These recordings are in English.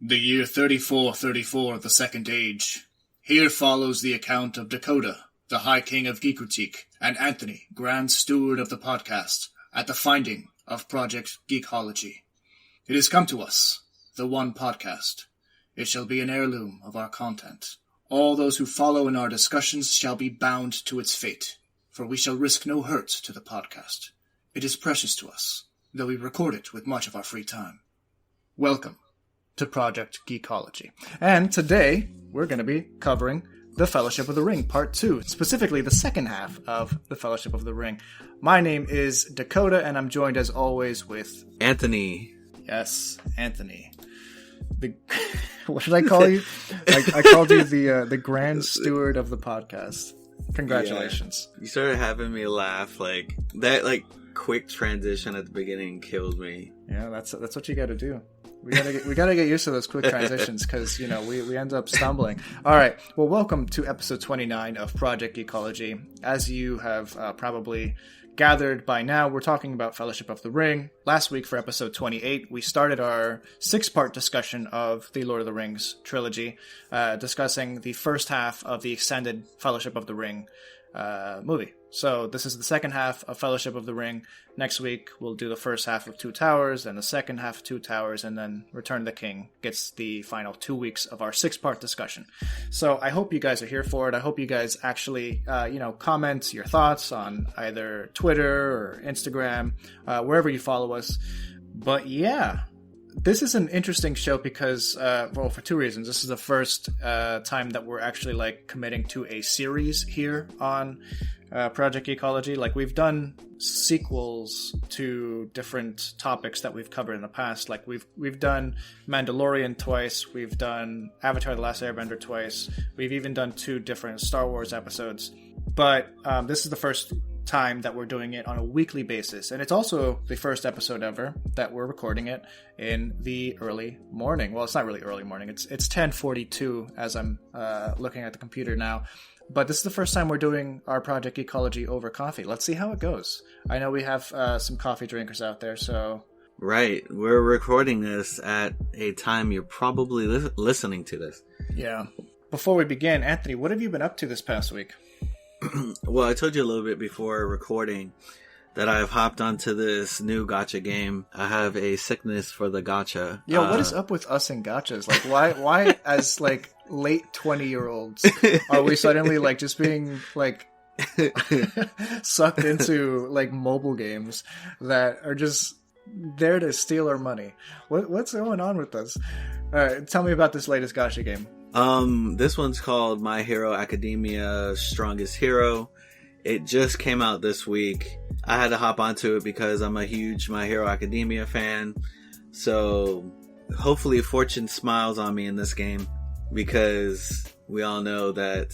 The year 3434 of the Second Age. Here follows the account of Dakota, the High King of Geekritique, and Anthony, Grand Steward of the podcast, at the finding of Project Geekology. It has come to us, the one podcast. It shall be an heirloom of our content. All those who follow in our discussions shall be bound to its fate, for we shall risk no hurt to the podcast. It is precious to us, though we record it with much of our free time. Welcome to Project Geekology. And today, we're going to be covering The Fellowship of the Ring, Part 2, specifically the second half of The Fellowship of the Ring. My name is Dakota, and I'm joined as always with... Anthony. Yes, Anthony. What should I call you? I called you the Grand Steward of the podcast. Congratulations. Yeah. You started having me laugh. That quick transition at the beginning killed me. Yeah, that's what you got to do. We gotta get used to those quick transitions because we end up stumbling. All right. Well, welcome to episode 29 of Project Geekology. As you have probably gathered by now, we're talking about Fellowship of the Ring. Last week for episode 28, we started our 6-part discussion of the Lord of the Rings trilogy, discussing the first half of the extended Fellowship of the Ring movie. So this is the second half of Fellowship of the Ring. Next week, we'll do the first half of Two Towers, then the second half of Two Towers, and then Return of the King gets the final 2 weeks of our 6-part discussion. So I hope you guys are here for it. I hope you guys actually, comment your thoughts on either Twitter or Instagram, wherever you follow us. But yeah, this is an interesting show because, for 2 reasons. This is the first time that we're actually committing to a series here on Project Geekology. We've done sequels to different topics that we've covered in the past. We've done Mandalorian twice. We've done Avatar: The Last Airbender twice. We've even done 2 different Star Wars episodes. But this is the first time that we're doing it on a weekly basis, and it's also the first episode ever that we're recording it in the early morning. Well, it's not really early morning. It's 10:42 as I'm looking at the computer now. But this is the first time we're doing our Project Geekology over coffee. Let's see how it goes. I know we have some coffee drinkers out there, so... Right. We're recording this at a time you're probably listening to this. Yeah. Before we begin, Anthony, what have you been up to this past week? Well, I told you a little bit before recording that I've hopped onto this new gacha game. I have a sickness for the gacha. Yo, what is up with us and gachas? Why as late 20-year-olds are we suddenly just being sucked into mobile games that are just there to steal our money? What's going on with us? Tell me about this latest gacha game. This one's called My Hero Academia Strongest Hero. It just came out this week. I had to hop onto it because I'm a huge My Hero Academia fan. So hopefully fortune smiles on me in this game, because we all know that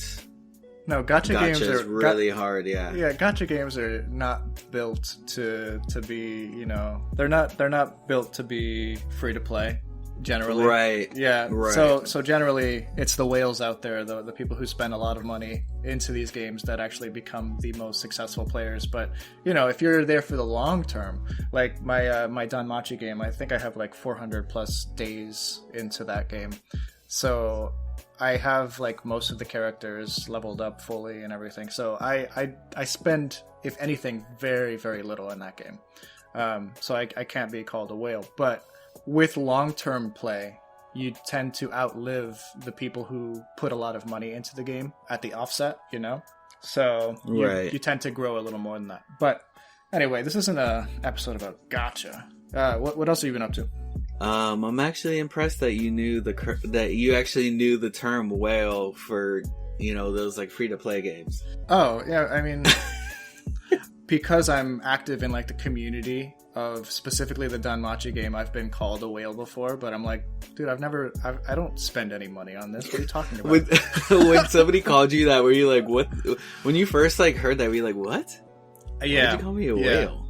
gacha games are really hard. Yeah, gacha games are not built to be, they're not built to be free to play. Generally, right? Yeah. Right. So generally, it's the whales out there, the people who spend a lot of money into these games that actually become the most successful players. But if you're there for the long term, like my Danmachi game, I think I have 400 plus days into that game. So I have most of the characters leveled up fully and everything. So I spend, if anything, very, very little in that game. So I can't be called a whale, but with long-term play, you tend to outlive the people who put a lot of money into the game at the offset, So you tend to grow a little more than that. But anyway, this isn't an episode about gacha. What else have you been up to? I'm actually impressed that you actually knew the term whale for those free-to-play games. Oh yeah, I mean, because I'm active in the community of specifically the Danmachi game, I've been called a whale before, but I'm dude, I don't spend any money on this. What are you talking about? When somebody called you that, were you what? When you first heard that, were you what? Yeah. Why'd you call me a whale?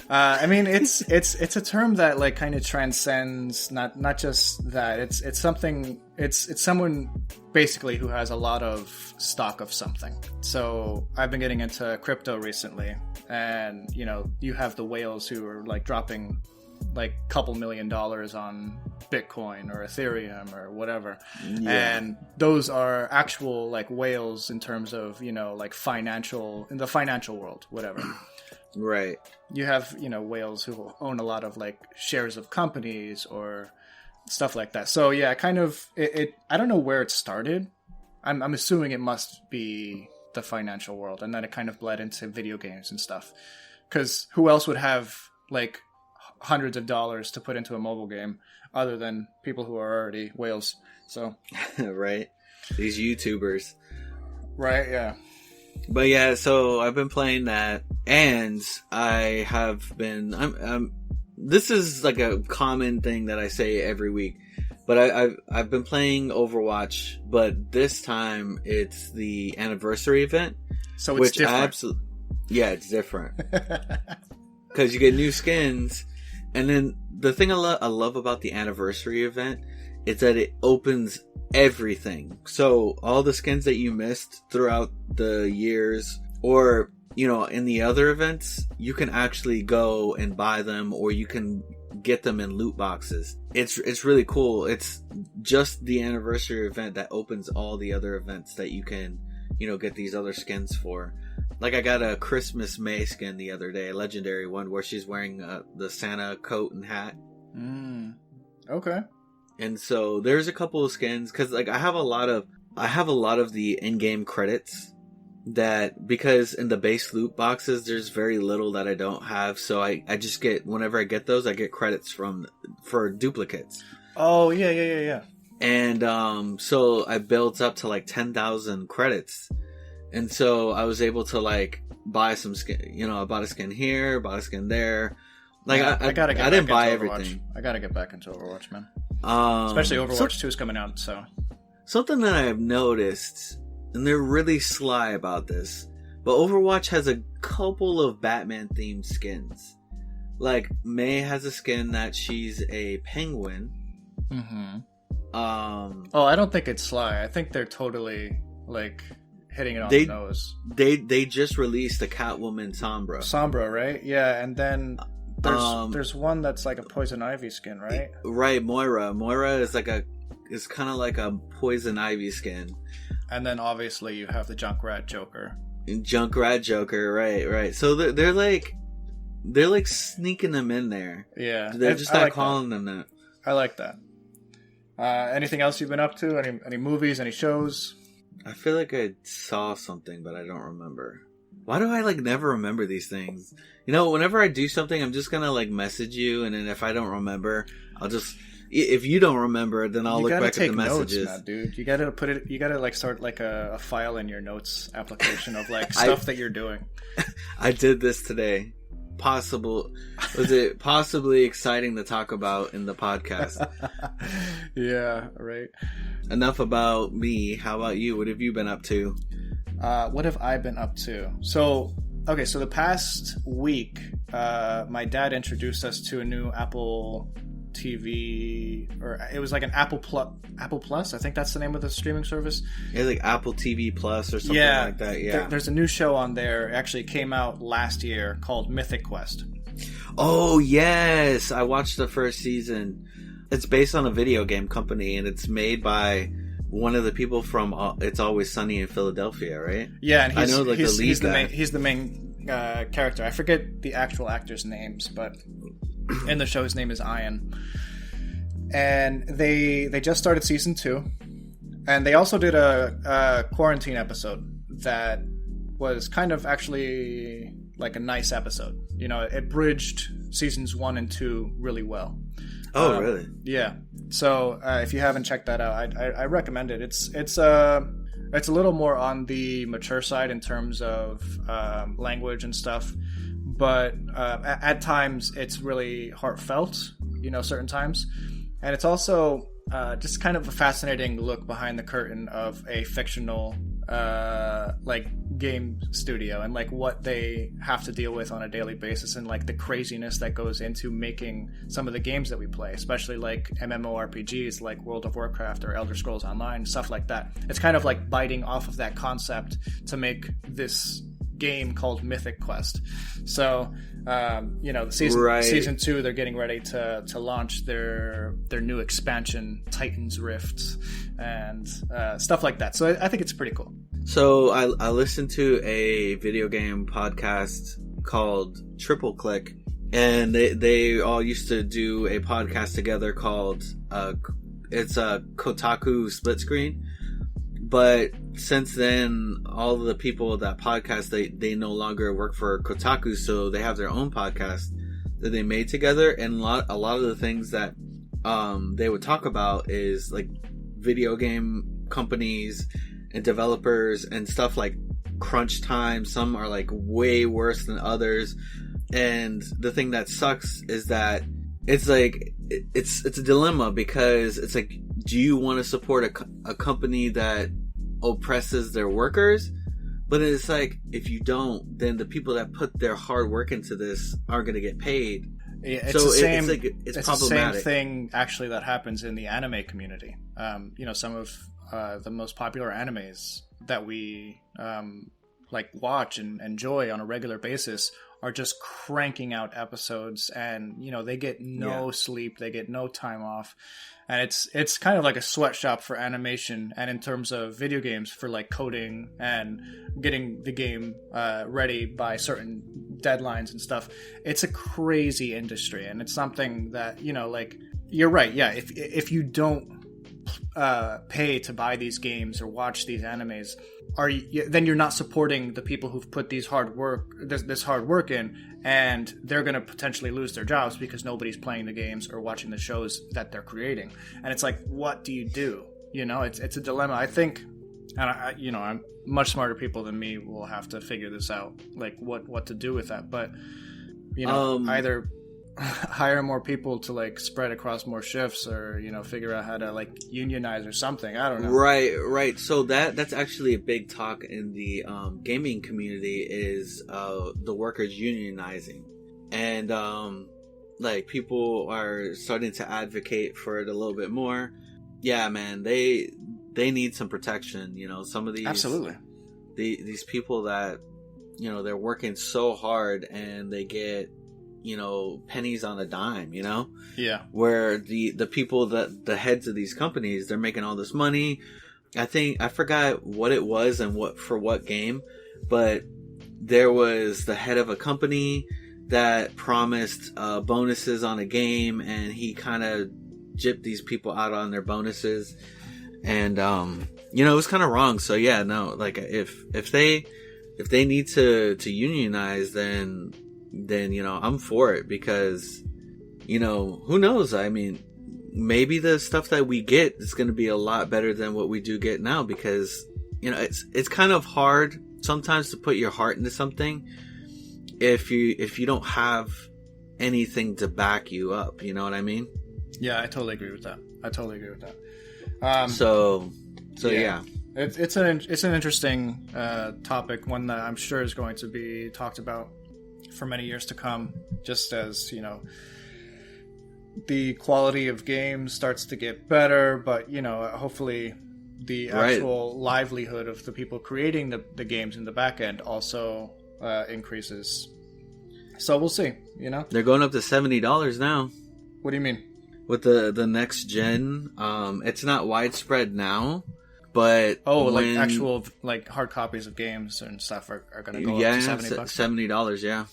I mean, it's a term that kind of transcends not just that. It's something. It's someone basically who has a lot of stock of something. So I've been getting into crypto recently, and you have the whales who are dropping like couple $1 million on Bitcoin or Ethereum or whatever. Yeah. And those are actual like whales in terms of, you know, like in the financial world, whatever. Right. You have, you know, whales who own a lot of like shares of companies or stuff like that. So yeah, kind of it I don't know where it started. I'm assuming it must be the financial world, and then it kind of bled into video games and stuff. Because who else would have like hundreds of dollars to put into a mobile game other than people who are already whales? So right, these YouTubers. Right, yeah. But yeah, so I've been playing that, and I have been. This is like a common thing that I say every week, but I've been playing Overwatch, but this time it's the anniversary event. So it's different. Yeah, it's different because you get new skins, and then the thing I love about the anniversary event is that it opens everything. So all the skins that you missed throughout the years, or you know, in the other events, you can actually go and buy them, or you can get them in loot boxes. It's really cool. It's just the anniversary event that opens all the other events that you can, you know, get these other skins for. Like I got a Christmas May skin the other day, a legendary one, where she's wearing the Santa coat and hat. Okay. And so there's a couple of skins, because like I have a lot of the in-game credits, that because in the base loot boxes there's very little that I don't have, so I just get, whenever I get those, I get credits for duplicates. Oh yeah. And so I built up to like 10,000 credits, and so I was able to like buy some skin. You know, I bought a skin here, bought a skin there. Like yeah, I didn't buy Overwatch. everything. I gotta get back into Overwatch, man. Especially Overwatch 2 is coming out, so something that I have noticed, and they're really sly about this, but Overwatch has a couple of Batman themed skins. Like May has a skin that she's a penguin. Mm-hmm. I don't think it's sly. I think they're totally like hitting it on the nose. They just released a Catwoman Sombra, right? Yeah, and then there's one that's like a Poison Ivy skin, right? Right, Moira. Moira is kind of like a Poison Ivy skin. And then obviously you have the Junkrat Joker. Right. So they're like sneaking them in there. Yeah, they're just not calling them that. I like that. Anything else you've been up to? Any movies? Any shows? I feel like I saw something, but I don't remember. Why do I like never remember these things? You know, whenever I do something, I'm just gonna like message you, and then if I don't remember, I'll just. If you don't remember, then I'll look back at the messages. Notes now, dude. You gotta put it. You gotta like start like a file in your notes application of like stuff that you're doing. I did this today. Was it possibly exciting to talk about in the podcast? Yeah, right. Enough about me. How about you? What have you been up to? What have I been up to? So the past week, my dad introduced us to a new Apple TV, or it was like an Apple Plus. I think that's the name of the streaming service. Yeah, like Apple TV Plus or something like that. Yeah, there's a new show on there. It actually came out last year called Mythic Quest. Oh yes, I watched the first season. It's based on a video game company, and it's made by one of the people from It's Always Sunny in Philadelphia, right? Yeah, and I know like the lead guy. He's the main character. I forget the actual actors' names, but in the show his name is Ian. And they just started season 2, and they also did a quarantine episode that was kind of actually like a nice episode. You know, it bridged seasons 1 and 2 really well. Oh, really? Yeah. So if you haven't checked that out, I recommend it. It's a little more on the mature side in terms of language and stuff, but at times it's really heartfelt. You know, certain times, and it's also just kind of a fascinating look behind the curtain of a fictional like game studio, and like what they have to deal with on a daily basis, and like the craziness that goes into making some of the games that we play, especially like MMORPGs like World of Warcraft or Elder Scrolls Online, stuff like that. It's kind of like biting off of that concept to make this game called Mythic Quest. So, season 2, they're getting ready to launch their new expansion, Titan's Rift, and stuff like that. So I think it's pretty cool. So I listened to a video game podcast called Triple Click, and they all used to do a podcast together called it's a Kotaku Split Screen. But since then, all of the people that podcast, they no longer work for Kotaku, so they have their own podcast that they made together. And a lot of the things that they would talk about is like video game companies and developers and stuff like crunch time. Some are like way worse than others. And the thing that sucks is that it's like it's a dilemma, because it's like, do you want to support a company that oppresses their workers? But it's like, if you don't, then the people that put their hard work into this aren't going to get paid. Yeah, it's problematic. It's the same thing actually that happens in the anime community. Some of the most popular animes that we watch and enjoy on a regular basis are just cranking out episodes, and they get no sleep, they get no time off, and it's kind of like a sweatshop for animation, and in terms of video games for like coding and getting the game ready by certain deadlines and stuff. It's a crazy industry, and it's something that you're right. Yeah, if you don't pay to buy these games or watch these animes, then you're not supporting the people who've put this hard work in, and they're going to potentially lose their jobs because nobody's playing the games or watching the shows that they're creating. And it's like, what do you do? It's a dilemma. I think, and I'm much smarter people than me will have to figure this out, like what to do with that. But either hire more people to like spread across more shifts, or figure out how to like unionize or something. I don't know. Right. So that's actually a big talk in the gaming community, is the workers unionizing, and people are starting to advocate for it a little bit more. Yeah, man, they need some protection. Some of these, absolutely, these people that they're working so hard and they get pennies on a dime, yeah, where the people that the heads of these companies, they're making all this money. I forgot what it was and what game, but there was the head of a company that promised bonuses on a game, and he kind of gypped these people out on their bonuses, and it was kind of wrong. So yeah, no, like if they need to unionize, then I'm for it, because who knows? I mean, maybe the stuff that we get is going to be a lot better than what we do get now, because it's kind of hard sometimes to put your heart into something if you don't have anything to back you up. You know what I mean? Yeah, I totally agree with that. Yeah. It's an interesting topic, one that I'm sure is going to be talked about for many years to come, just as the quality of games starts to get better, but hopefully the actual livelihood of the people creating the games in the back end also increases. So we'll see. They're going up to $70 now. What do you mean? With the next gen, it's not widespread now, but like actual like hard copies of games and stuff are going to go up to $70. Yeah.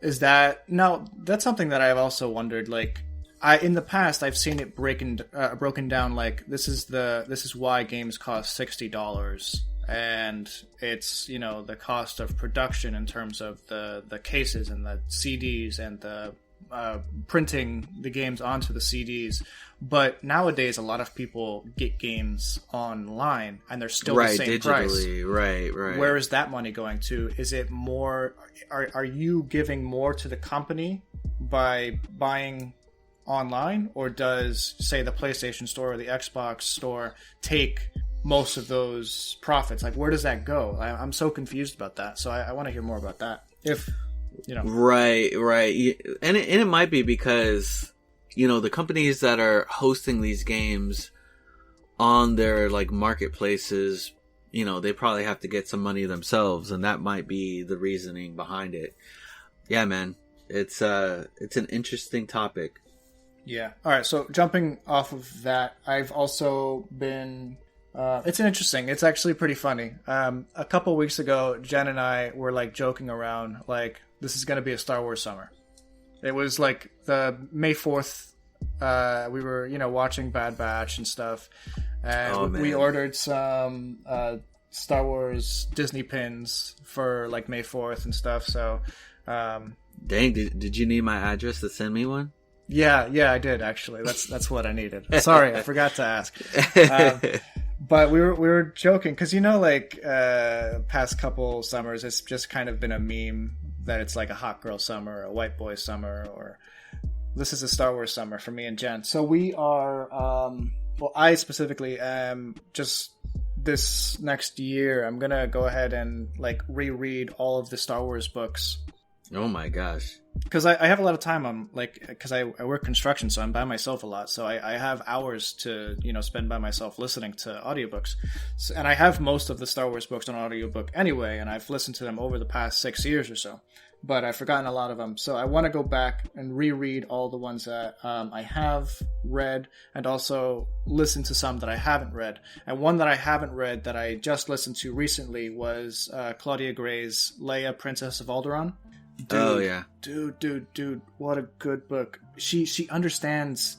Is that now? That's something that I've also wondered. Like, in the past I've seen it broken down. Like, this is why games cost $60, and it's the cost of production in terms of the cases and the CDs and the printing the games onto the CDs. But nowadays, a lot of people get games online, and they're still the same digitally. Price. Right. Where is that money going to? Is it more? Are you giving more to the company by buying online, or does, say, the PlayStation Store or the Xbox Store take most of those profits? Like, where does that go? I'm so confused about that. So I want to hear more about that. If Right. And it might be because the companies that are hosting these games on their like marketplaces, they probably have to get some money themselves, and that might be the reasoning behind it. Yeah, man, it's an interesting topic. Yeah. All right. So jumping off of that, I've also been. It's actually pretty funny. A couple weeks ago, Jen and I were like joking around, like this is going to be a Star Wars summer. It was like the May 4th. We were, watching Bad Batch and stuff, and we ordered some Star Wars Disney pins for like May 4th and stuff. So, dang, did you need my address to send me one? Yeah, I did actually. That's what I needed. Sorry, I forgot to ask. But we were joking because past couple summers, it's just kind of been a meme that it's like a hot girl summer, a white boy summer, or this is a Star Wars summer for me and Jen. So we are, I specifically am just this next year, I'm going to go ahead and like reread all of the Star Wars books. Oh my gosh. Because I have a lot of time. I'm like, because I work construction, so I'm by myself a lot. So I have hours to, spend by myself listening to audiobooks. So, and I have most of the Star Wars books on audiobook anyway, and I've listened to them over the past 6 years or so. But I've forgotten a lot of them. So I want to go back and reread all the ones that I have read, and also listen to some that I haven't read. And one that I haven't read that I just listened to recently was Claudia Gray's Leia, Princess of Alderaan. Dude, oh yeah, dude! What a good book. She understands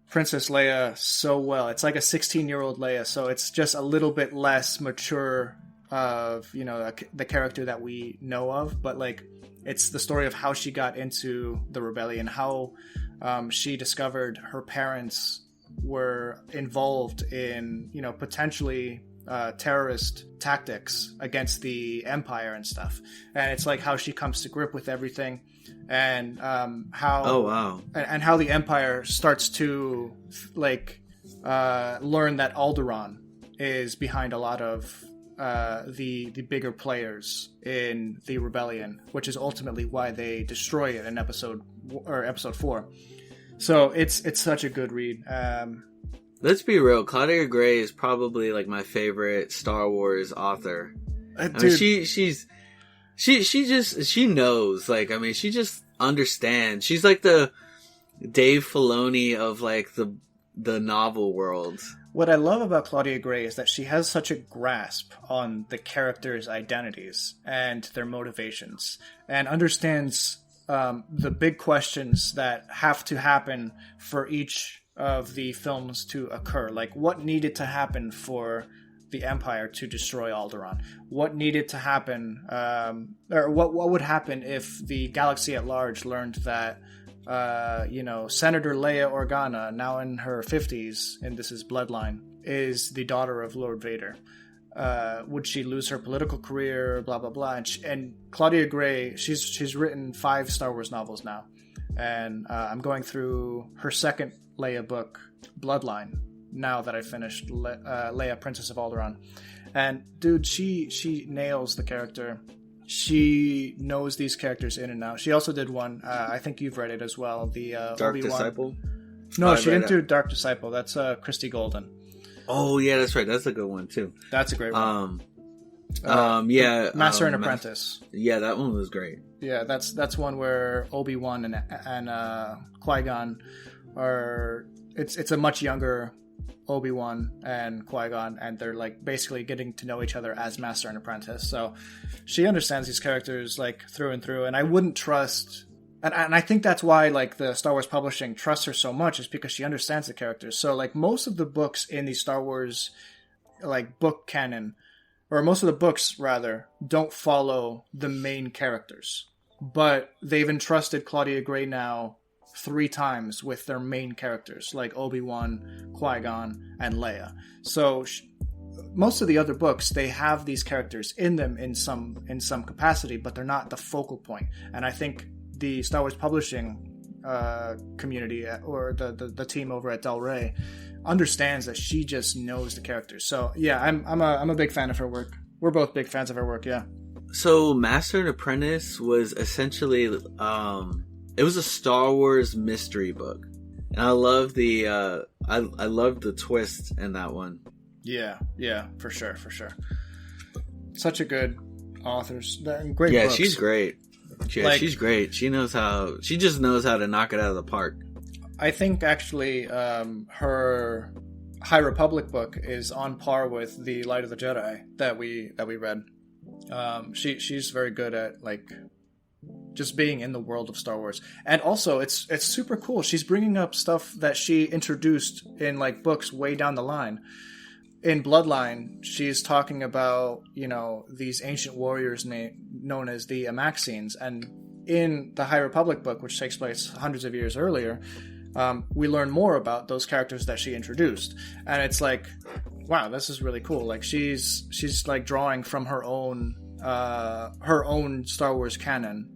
Princess Leia so well. It's like a 16-year-old Leia, so it's just a little bit less mature of the character that we know of. But like, it's the story of how she got into the rebellion, how she discovered her parents were involved in potentially terrorist tactics against the Empire and stuff, and it's like how she comes to grip with everything, and how and how the Empire starts to learn that Alderaan is behind a lot of the bigger players in the rebellion, which is ultimately why they destroy it in episode 4. So it's such a good read. Let's be real. Claudia Gray is probably like my favorite Star Wars author. I mean, she knows. Like, I mean, she just understands. She's like the Dave Filoni of like the novel world. What I love about Claudia Gray is that she has such a grasp on the characters' identities and their motivations, and understands the big questions that have to happen for each of the films to occur. Like, what needed to happen for the Empire to destroy Alderaan? What needed to happen, or what would happen if the galaxy at large learned that, Senator Leia Organa, now in her 50s, and this is Bloodline, is the daughter of Lord Vader? Would she lose her political career? Blah blah blah. And Claudia Gray, she's written 5 Star Wars novels now, and I'm going through her second Leia book, Bloodline, now that I finished Leia, Princess of Alderaan. And dude, she nails the character. She knows these characters in and out. She also did one, I think you've read it as well, the Dark Obi-Wan. Disciple? No, she didn't do Dark Disciple. That's Christy Golden. Oh yeah, that's right. That's a good one too. That's a great one. Master and Apprentice. Yeah, that one was great. Yeah, that's one where Obi-Wan and Qui-Gon are. It's a much younger Obi-Wan and Qui-Gon, and they're like basically getting to know each other as Master and Apprentice. So she understands these characters like through and through, and I wouldn't trust. And I think that's why like the Star Wars publishing trusts her so much, is because she understands the characters. So like most of the books in the Star Wars like book canon, or most of the books rather, don't follow the main characters, but they've entrusted Claudia Gray now 3 times with their main characters like Obi-Wan, Qui-Gon, and Leia. So most of the other books, they have these characters in them in some capacity, but they're not the focal point. And I think the Star Wars publishing community, or the team over at Del Rey, understands that she just knows the characters. So yeah, I'm a big fan of her work. We're both big fans of her work. Yeah. So Master and Apprentice was essentially it was a Star Wars mystery book, and I love the I love the twist in that one. Yeah, for sure. Such a good authors, great Yeah, books. she's great. She's great. She just knows how to knock it out of the park. I think actually her High Republic book is on par with the Light of the Jedi that we read. She's very good at like just being in the world of Star Wars, and also it's super cool. She's bringing up stuff that she introduced in like books way down the line. In Bloodline, she's talking about, these ancient warriors known as the Amaxines. And in the High Republic book, which takes place hundreds of years earlier, we learn more about those characters that she introduced. And it's like, wow, this is really cool. Like she's like drawing from her own Star Wars canon,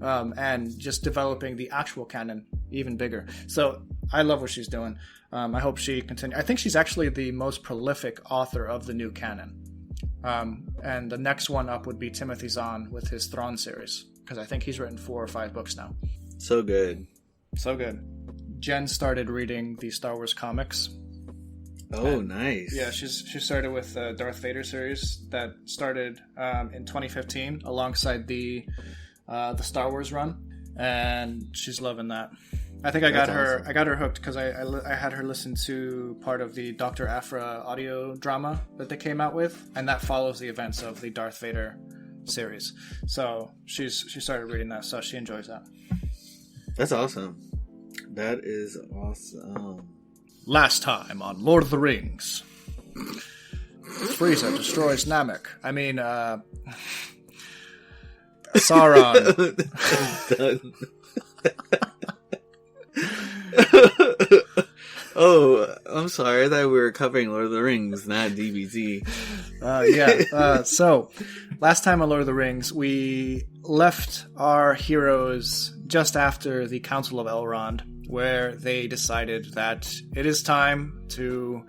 and just developing the actual canon even bigger. So I love what she's doing. I hope she continues. I think she's actually the most prolific author of the new canon. And the next one up would be Timothy Zahn with his Thrawn series, because I think he's written 4 or 5 books now. So good. Jen started reading the Star Wars comics. Oh, nice. Yeah, she started with the Darth Vader series that started in 2015 alongside the Star Wars run, and she's loving that. I think I got her hooked because I had her listen to part of the Dr. Aphra audio drama that they came out with, and that follows the events of the Darth Vader series. So she started reading that, so she enjoys that. That's awesome. That is awesome. Last time on Lord of the Rings, Frieza destroys Namek. I mean, Sauron. Oh, I'm sorry. I thought we were covering Lord of the Rings, not DBZ. So, last time on Lord of the Rings, we left our heroes just after the Council of Elrond, where they decided that it is time to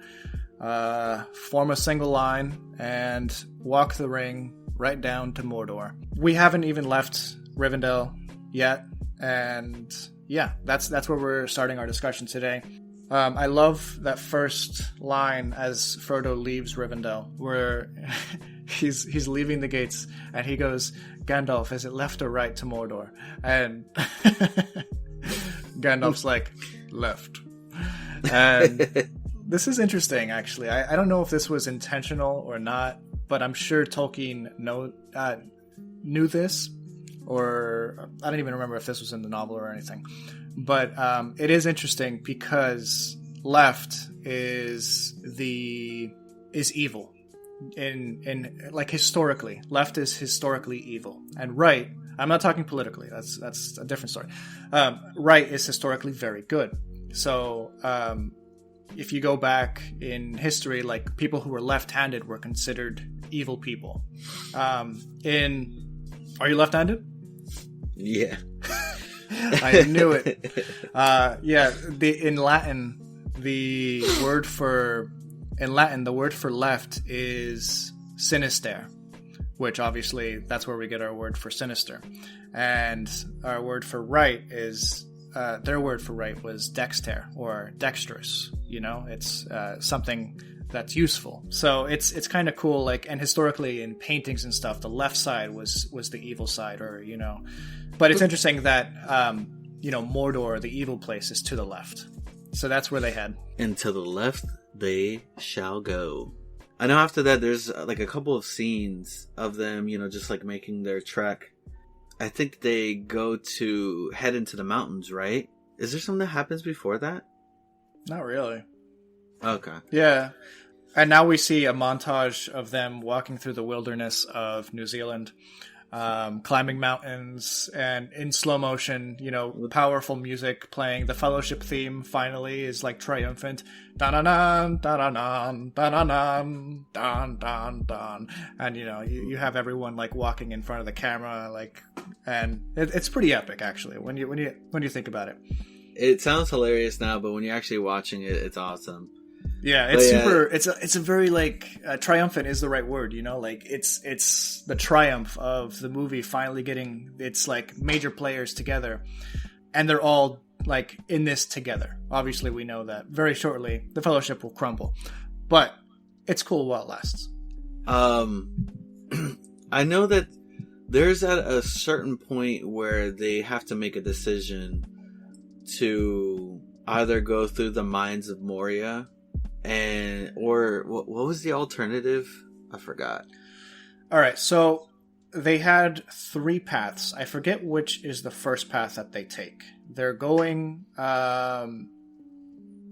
form a single line and walk the ring right down to Mordor. We haven't even left Rivendell yet, and yeah, that's where we're starting our discussion today. I love that first line as Frodo leaves Rivendell, where he's leaving the gates, and he goes, "Gandalf, is it left or right to Mordor?" And Gandalf's like, "Left." And this is interesting, actually. I don't know if this was intentional or not, but I'm sure Tolkien knew this, or I don't even remember if this was in the novel or anything. But it is interesting because left is evil in like historically. Left is historically evil, and right. I'm not talking politically. That's a different story. Right is historically very good. So if you go back in history, like people who were left-handed were considered evil people. Are you left-handed? Yeah. I knew it. In Latin, the word for left is sinister, which obviously that's where we get our word for sinister. And our word for right is their word for right was dexter or dexterous. It's something that's useful. So it's kind of cool. Like, and historically in paintings and stuff, the left side was the evil side, or But it's interesting that, Mordor, the evil place, is to the left. So that's where they head. And to the left they shall go. I know after that there's like a couple of scenes of them, just like making their trek. I think they head into the mountains, right? Is there something that happens before that? Not really. Okay. Yeah. And now we see a montage of them walking through the wilderness of New Zealand. Climbing mountains, and in slow motion, powerful music playing. The Fellowship theme finally is like triumphant. Da-na-nan, da-na-nan, da-na-nan, dan-dan-dan. And, you have everyone like walking in front of the camera, like, and it's pretty epic, actually, when you think about it. It sounds hilarious now, but when you're actually watching it, it's awesome. Yeah, it's super. It's a very like triumphant is the right word. Like it's the triumph of the movie finally getting its like major players together, and they're all like in this together. Obviously, we know that very shortly the Fellowship will crumble, but it's cool while it lasts. I know that there's at a certain point where they have to make a decision to either go through the mines of Moria or what was the alternative? I forgot. All right, so they had 3 paths. I forget which is the first path that they take. They're going...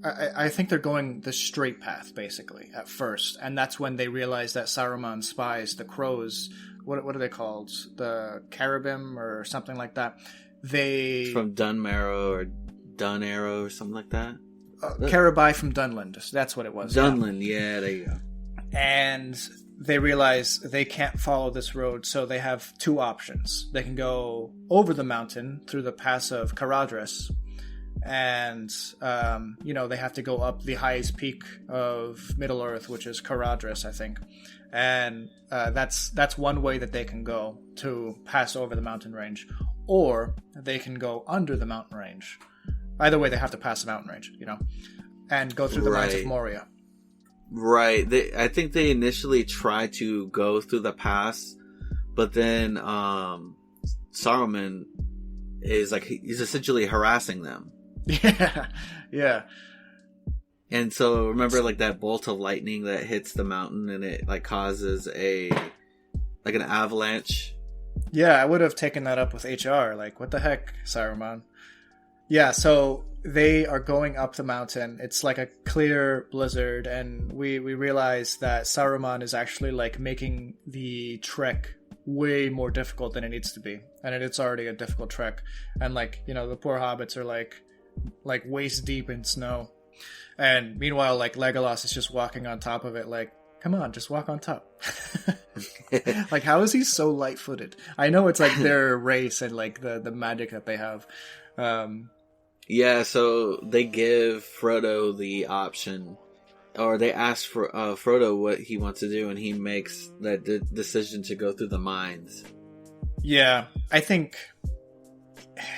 I think they're going the straight path, basically, at first. And that's when they realize that Saruman's spies, the crows... What are they called? The Carabim or something like that. It's from Dunmarrow or Dunarrow or something like that? Carabai from Dunland. That's what it was. Dunland, yeah, there you go. And they realize they can't follow this road, so they have 2 options. They can go over the mountain through the pass of Caradhras, and they have to go up the highest peak of Middle Earth, which is Caradhras, I think. And that's one way that they can go to pass over the mountain range, or they can go under the mountain range. Either way, they have to pass the mountain range, and go through the mines of Moria. Right. I think they initially tried to go through the pass, but then Saruman is he's essentially harassing them. Yeah. And so remember that bolt of lightning that hits the mountain and it causes an avalanche? Yeah, I would have taken that up with HR. What the heck, Saruman? Yeah, so they are going up the mountain. It's like a clear blizzard, and we realize that Saruman is actually making the trek way more difficult than it needs to be. And it's already a difficult trek. And the poor hobbits are waist deep in snow. And meanwhile, Legolas is just walking on top of it, come on, just walk on top. How is he so light-footed? I know it's their race and the magic that they have. Yeah, so they give Frodo the option, or they ask for Frodo what he wants to do, and he makes that decision to go through the mines. Yeah, I think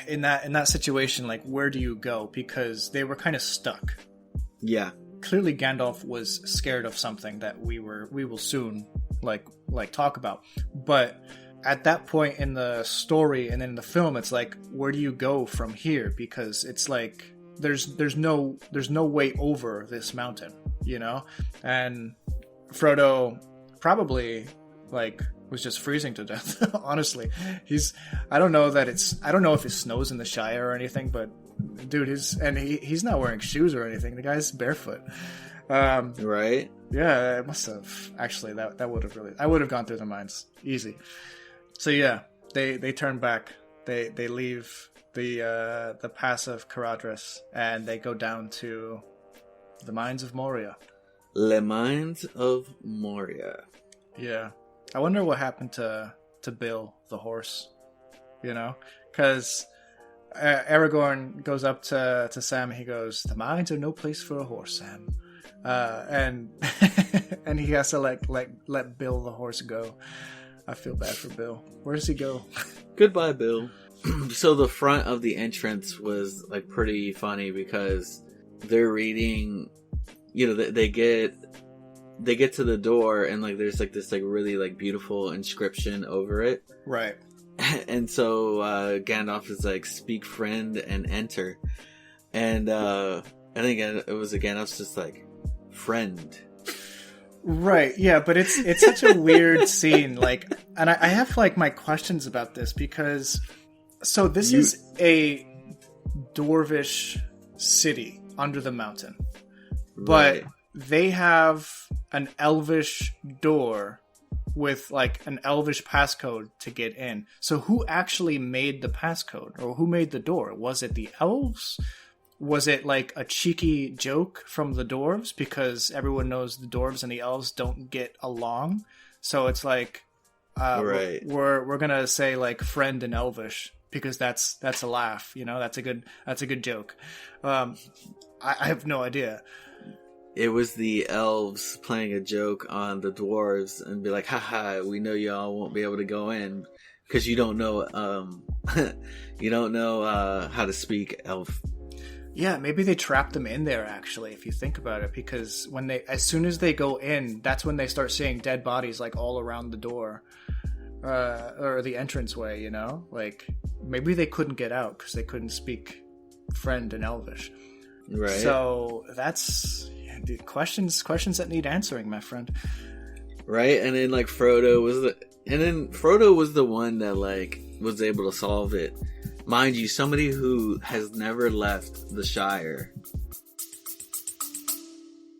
in that situation, where do you go? Because they were kind of stuck. Yeah. Clearly Gandalf was scared of something that we will soon talk about. But at that point in the story and in the film, it's where do you go from here? Because it's there's no way over this mountain, And Frodo probably was just freezing to death. Honestly, I don't know if it snows in the Shire or anything, but dude, he's not wearing shoes or anything. The guy's barefoot. Right? Yeah, it must have actually. That would have I would have gone through the mines easy. So yeah, they turn back. They leave the pass of Caradhras and they go down to the mines of Moria. Le Mines of Moria. Yeah, I wonder what happened to Bill the horse. Because Aragorn goes up to Sam. He goes, "The mines are no place for a horse, Sam." And and he has to let Bill the horse go. I feel bad for Bill. Where does he go? Goodbye, Bill. So the front of the entrance was pretty funny because they're reading. They get to the door and there's this really really inscription over it. Right. And so Gandalf is speak friend and enter. And I think it was Gandalf's just friend. Right, yeah, but it's such a weird scene. And I have my questions about this because so this is a dwarvish city under the mountain. But they have an elvish door with an elvish passcode to get in. So who actually made the passcode, or who made the door? Was it the elves? Was it a cheeky joke from the dwarves because everyone knows the dwarves and the elves don't get along? So it's right. We're gonna say friend in elvish because that's a laugh. That's a good joke. I have no idea. It was the elves playing a joke on the dwarves and be haha, we know y'all won't be able to go in because you don't know how to speak elf. Yeah, maybe they trapped them in there, actually, if you think about it, because as soon as they go in, that's when they start seeing dead bodies, like, all around the door, or the entranceway, you know? Like, maybe they couldn't get out because they couldn't speak Friend in Elvish. Right. So that's questions that need answering, my friend. Right, and then like Frodo was the one that like was able to solve it. Mind you, somebody who has never left the Shire.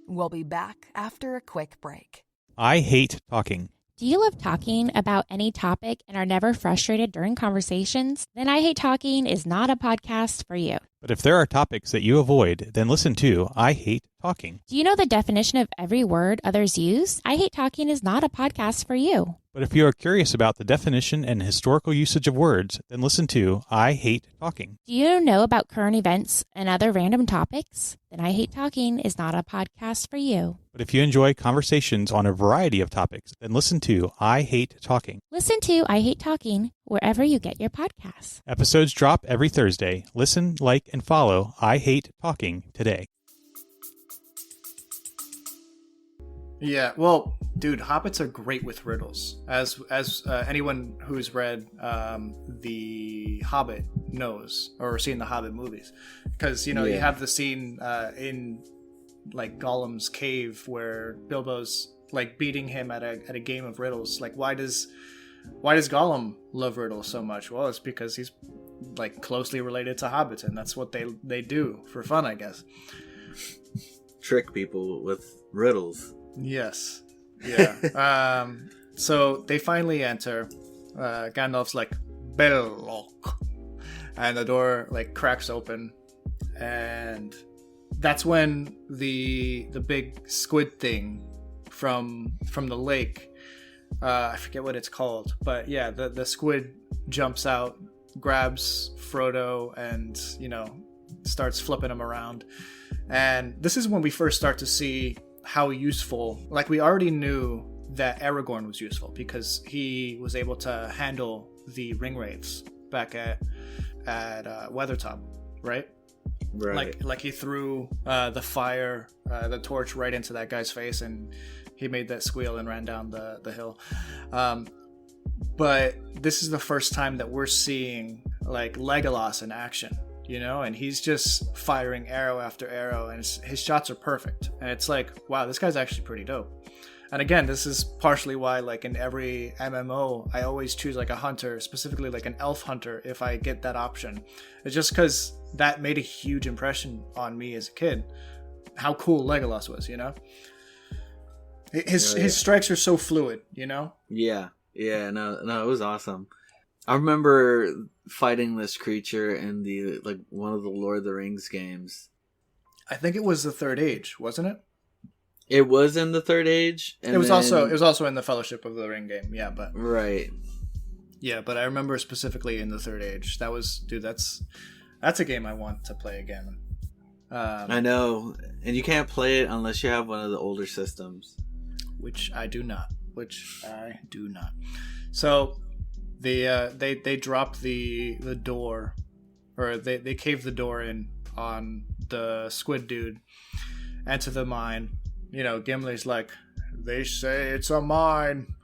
We'll be back after a quick break. I hate talking. Do you love talking about any topic and are never frustrated during conversations? Then I Hate Talking is not a podcast for you. But if there are topics that you avoid, then listen to I Hate Talking. Do you know the definition of every word others use? I Hate Talking is not a podcast for you. But if you are curious about the definition and historical usage of words, then listen to I Hate Talking. Do you know about current events and other random topics? Then I Hate Talking is not a podcast for you. But if you enjoy conversations on a variety of topics, then listen to I Hate Talking. Listen to I Hate Talking wherever you get your podcasts. Episodes drop every Thursday. Listen, like, and follow I Hate Talking today. Yeah, well, dude, hobbits are great with riddles. As anyone who's read The Hobbit knows, or seen the Hobbit movies. Because, you have the scene in, like, Gollum's cave where Bilbo's, like, beating him at a game of riddles. Like, why does Gollum love riddles so much? Well, it's because he's, like, closely related to hobbits, and that's what they do for fun, I guess. Trick people with riddles. Yes. Yeah. So they finally enter. Gandalf's like, Belloc. And the door, like, cracks open. And that's when the big squid thing from the lake, I forget what it's called, but yeah, the squid jumps out, grabs Frodo, and, starts flipping him around. And this is when we first start to see how useful, like, we already knew that Aragorn was useful because he was able to handle the ringwraiths back at Weathertop, right? Right. Like he threw the torch right into that guy's face, and he made that squeal and ran down the hill. But this is the first time that we're seeing, like, Legolas in action. And he's just firing arrow after arrow, and his shots are perfect. And it's like, wow, this guy's actually pretty dope. And again, this is partially why, like, in every MMO, I always choose, like, a hunter, specifically, like, an elf hunter, if I get that option. It's just because that made a huge impression on me as a kid. How cool Legolas was, His strikes are so fluid, Yeah. Yeah, no, it was awesome. I remember fighting this creature in one of the Lord of the Rings games. I think it was the Third Age, wasn't it? It was in the Third Age. And it was also in the Fellowship of the Ring game. Yeah, but right. Yeah, but I remember specifically in the Third Age. That was, dude. That's a game I want to play again. I know, and you can't play it unless you have one of the older systems, which I do not. So. They drop the door, or they cave the door in on the squid dude, enter the mine. Gimli's like, they say it's a mine,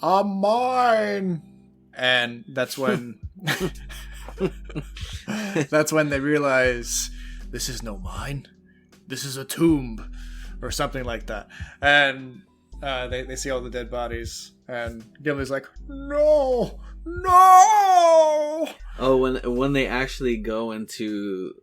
and that's when they realize this is no mine, this is a tomb, or something like that, and they see all the dead bodies, and Gimli's like, no. Oh, when they actually go into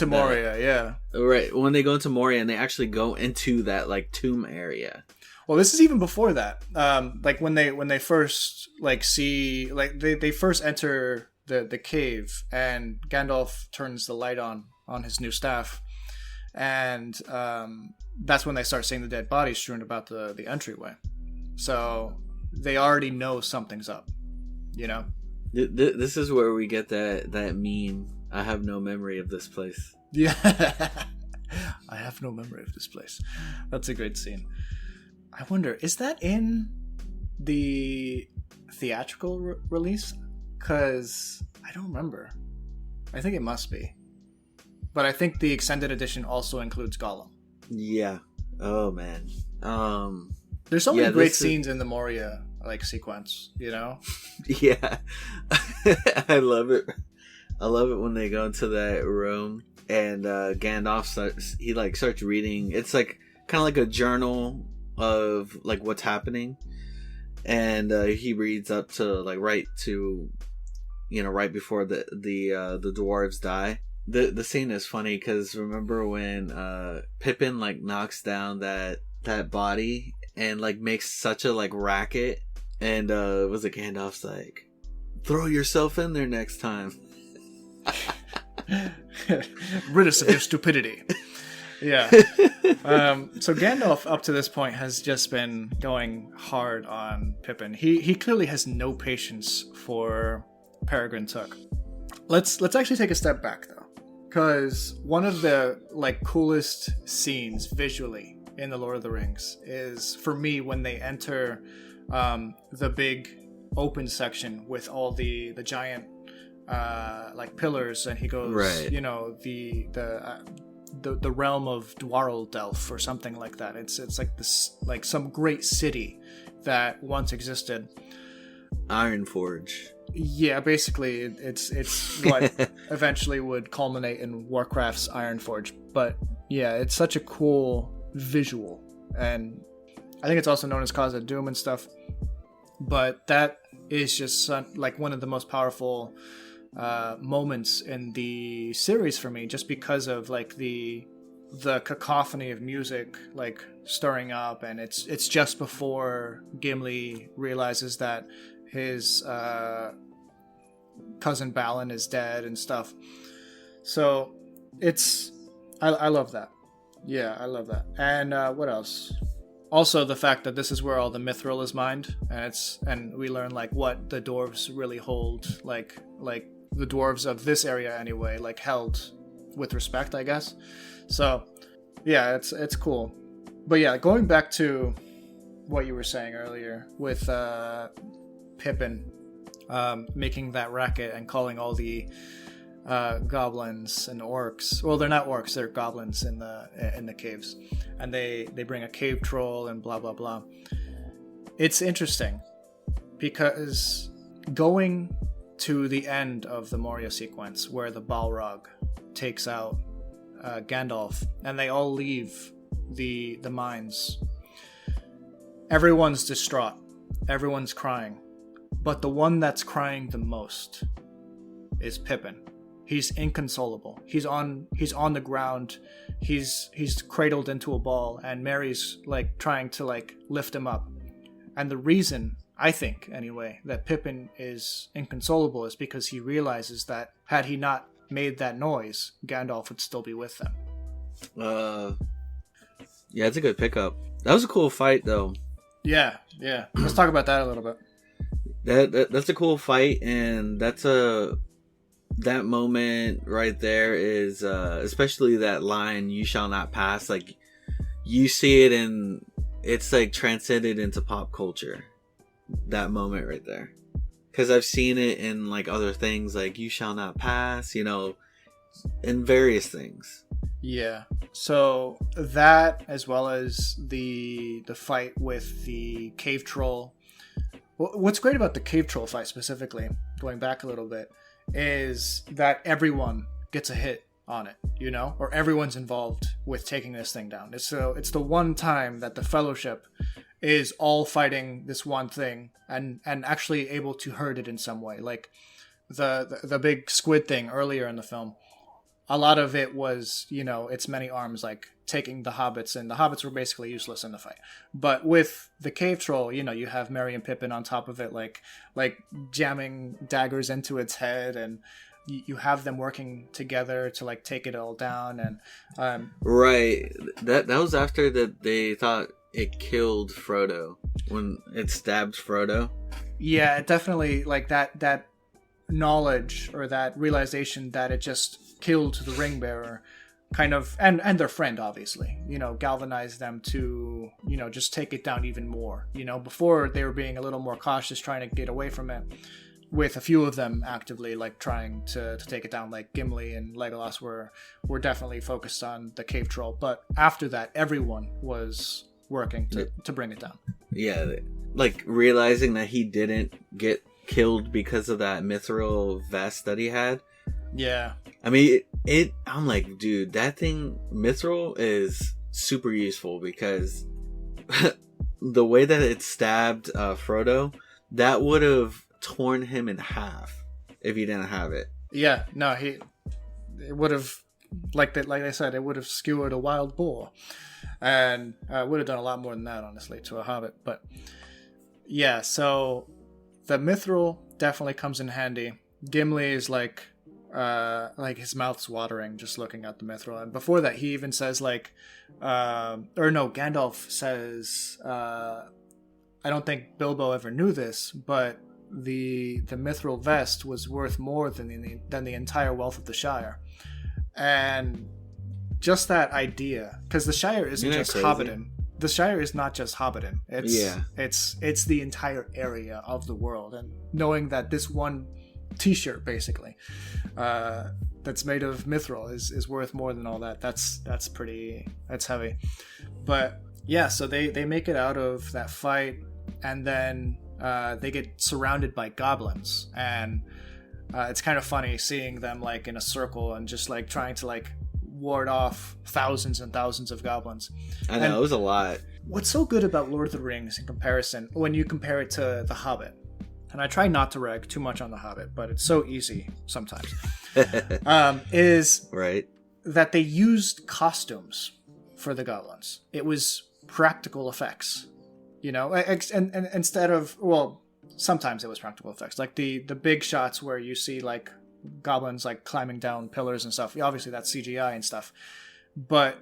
Moria, yeah. Right, when they go into Moria and they actually go into that, like, tomb area. Well, this is even before that. Like, when they first, like, see, like, they first enter the cave, and Gandalf turns the light on his new staff, and that's when they start seeing the dead bodies strewn about the entryway. So they already know something's up. This is where we get that meme. I have no memory of this place. Yeah. I have no memory of this place. That's a great scene. I wonder, is that in the theatrical release? Because I don't remember. I think it must be. but I think the extended edition also includes Gollum. Yeah. Oh man. There's so many great scenes in the Moria like sequence, you know? Yeah. I love it. I love it when they go into that room and Gandalf starts reading. It's like kind of like a journal of like what's happening, and he reads up to like right before the dwarves die. The scene is funny because remember when Pippin like knocks down that body and like makes such a like racket, and was it Gandalf's like, throw yourself in there next time. Rid us of your stupidity. Yeah. So Gandalf up to this point has just been going hard on Pippin. He clearly has no patience for Peregrine Took. Let's actually take a step back though, because one of the like coolest scenes visually in the Lord of the Rings is for me when they enter the big open section with all the giant like pillars, and he goes, right. You know, the realm of Dwareldelf or something like that. It's like this, like some great city that once existed. Ironforge. Yeah, basically, it's what eventually would culminate in Warcraft's Ironforge. But yeah, it's such a cool visual, and I think it's also known as Cause of Doom and stuff. But that is just like one of the most powerful moments in the series for me, just because of like the cacophony of music like stirring up, and it's just before Gimli realizes that his cousin Balin is dead and stuff. So I love that. Yeah, I love that. And what else? Also, the fact that this is where all the mithril is mined, and we learn like what the dwarves really hold, like the dwarves of this area anyway, like held with respect, I guess. So, yeah, it's cool. But yeah, going back to what you were saying earlier with Pippin making that racket and calling all the goblins and orcs. Well, they're not orcs; they're goblins in the caves, and they bring a cave troll and blah blah blah. It's interesting because going to the end of the Moria sequence where the Balrog takes out Gandalf and they all leave the mines. Everyone's distraught. Everyone's crying. But the one that's crying the most is Pippin. He's inconsolable. He's on the ground. He's cradled into a ball, and Merry's like trying to like lift him up. And the reason, I think anyway, that Pippin is inconsolable is because he realizes that had he not made that noise, Gandalf would still be with them. Yeah, it's a good pickup. That was a cool fight, though. Yeah. Let's talk about that a little bit. That's a cool fight, and that moment right there is especially that line, "You shall not pass." Like you see it, and it's like transcended into pop culture. That moment right there, because I've seen it in like other things, like "You shall not pass," you know, in various things. Yeah. So that, as well as the fight with the cave troll. What's great about the cave troll fight specifically, going back a little bit, is that everyone gets a hit on it, you know, or everyone's involved with taking this thing down. It's the one time that the Fellowship is all fighting this one thing and actually able to hurt it in some way. Like the big squid thing earlier in the film, a lot of it was, you know, its many arms like taking the hobbits, and the hobbits were basically useless in the fight. But with the cave troll, you know, you have Merry and Pippin on top of it, like jamming daggers into its head, and you have them working together to like take it all down. And right, that was after that they thought it killed Frodo when it stabbed Frodo. Yeah, it definitely, like that knowledge or that realization that it just killed the ring bearer kind of, and their friend obviously, you know, galvanized them to, you know, just take it down even more. You know, before they were being a little more cautious trying to get away from it, with a few of them actively like trying to take it down. Like Gimli and Legolas were definitely focused on the cave troll, but after that everyone was working to bring it down. Yeah, like realizing that he didn't get killed because of that mithril vest that he had. Yeah, I mean I'm like, dude, that thing mithril is super useful because the way that it stabbed Frodo, that would have torn him in half if he didn't have it. Yeah, no, it would have, like I said, it would have skewered a wild boar, and would have done a lot more than that, honestly, to a hobbit. But yeah, so the mithril definitely comes in handy. Gimli is like his mouth's watering just looking at the mithril, and before that, he even says Gandalf says, I don't think Bilbo ever knew this, but the mithril vest was worth more than the entire wealth of the Shire. And just that idea, because the Shire isn't just crazy? Hobbiton. The Shire is not just Hobbiton. It's the entire area of the world. And knowing that this one t-shirt basically that's made of mithril is worth more than all that, that's heavy. But yeah, so they make it out of that fight, and then they get surrounded by goblins, and it's kind of funny seeing them like in a circle and just like trying to like ward off thousands and thousands of goblins. I know, it was a lot. What's so good about Lord of the Rings in comparison, when you compare it to The Hobbit, and I try not to rag too much on The Hobbit, but it's so easy sometimes, is right that they used costumes for the goblins. It was practical effects. And instead of, well, sometimes it was practical effects, like the big shots where you see like goblins like climbing down pillars and stuff. Obviously that's CGI and stuff, but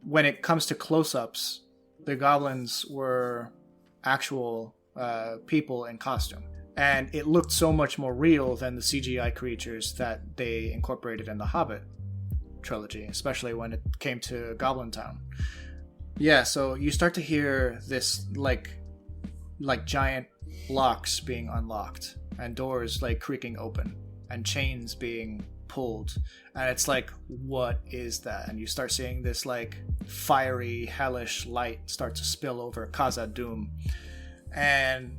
when it comes to close-ups, the goblins were actual people in costume, and it looked so much more real than the CGI creatures that they incorporated in the Hobbit trilogy, especially when it came to Goblin Town. Yeah, so you start to hear this like giant locks being unlocked, and doors like creaking open, and chains being pulled, and it's like, what is that? And you start seeing this like fiery, hellish light start to spill over Khazad-dûm, and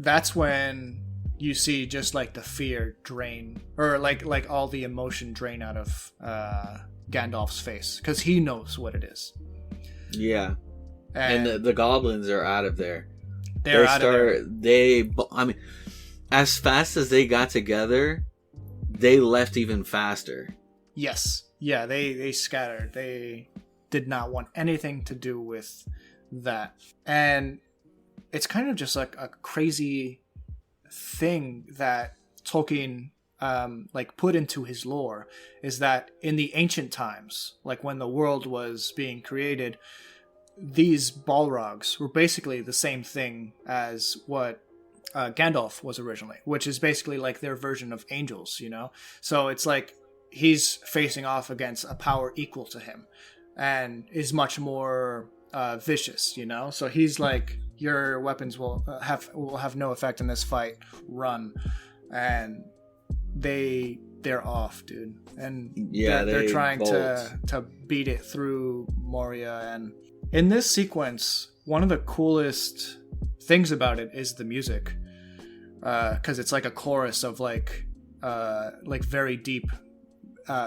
that's when you see just like the fear drain, or like all the emotion drain out of Gandalf's face, because he knows what it is. Yeah, and the goblins are out of there. They're out of there. I mean, as fast as they got together, they left even faster. Yes. Yeah, they scattered. They did not want anything to do with that. And it's kind of just like a crazy thing that Tolkien like put into his lore, is that in the ancient times, like when the world was being created, these Balrogs were basically the same thing as what Gandalf was originally, which is basically like their version of angels, So it's like he's facing off against a power equal to him, and is much more vicious, So he's like, your weapons will have no effect in this fight. Run. And they're off, dude. And yeah, they're trying to beat it through Moria. And in this sequence, one of the coolest things about it is the music, because it's like a chorus of like very deep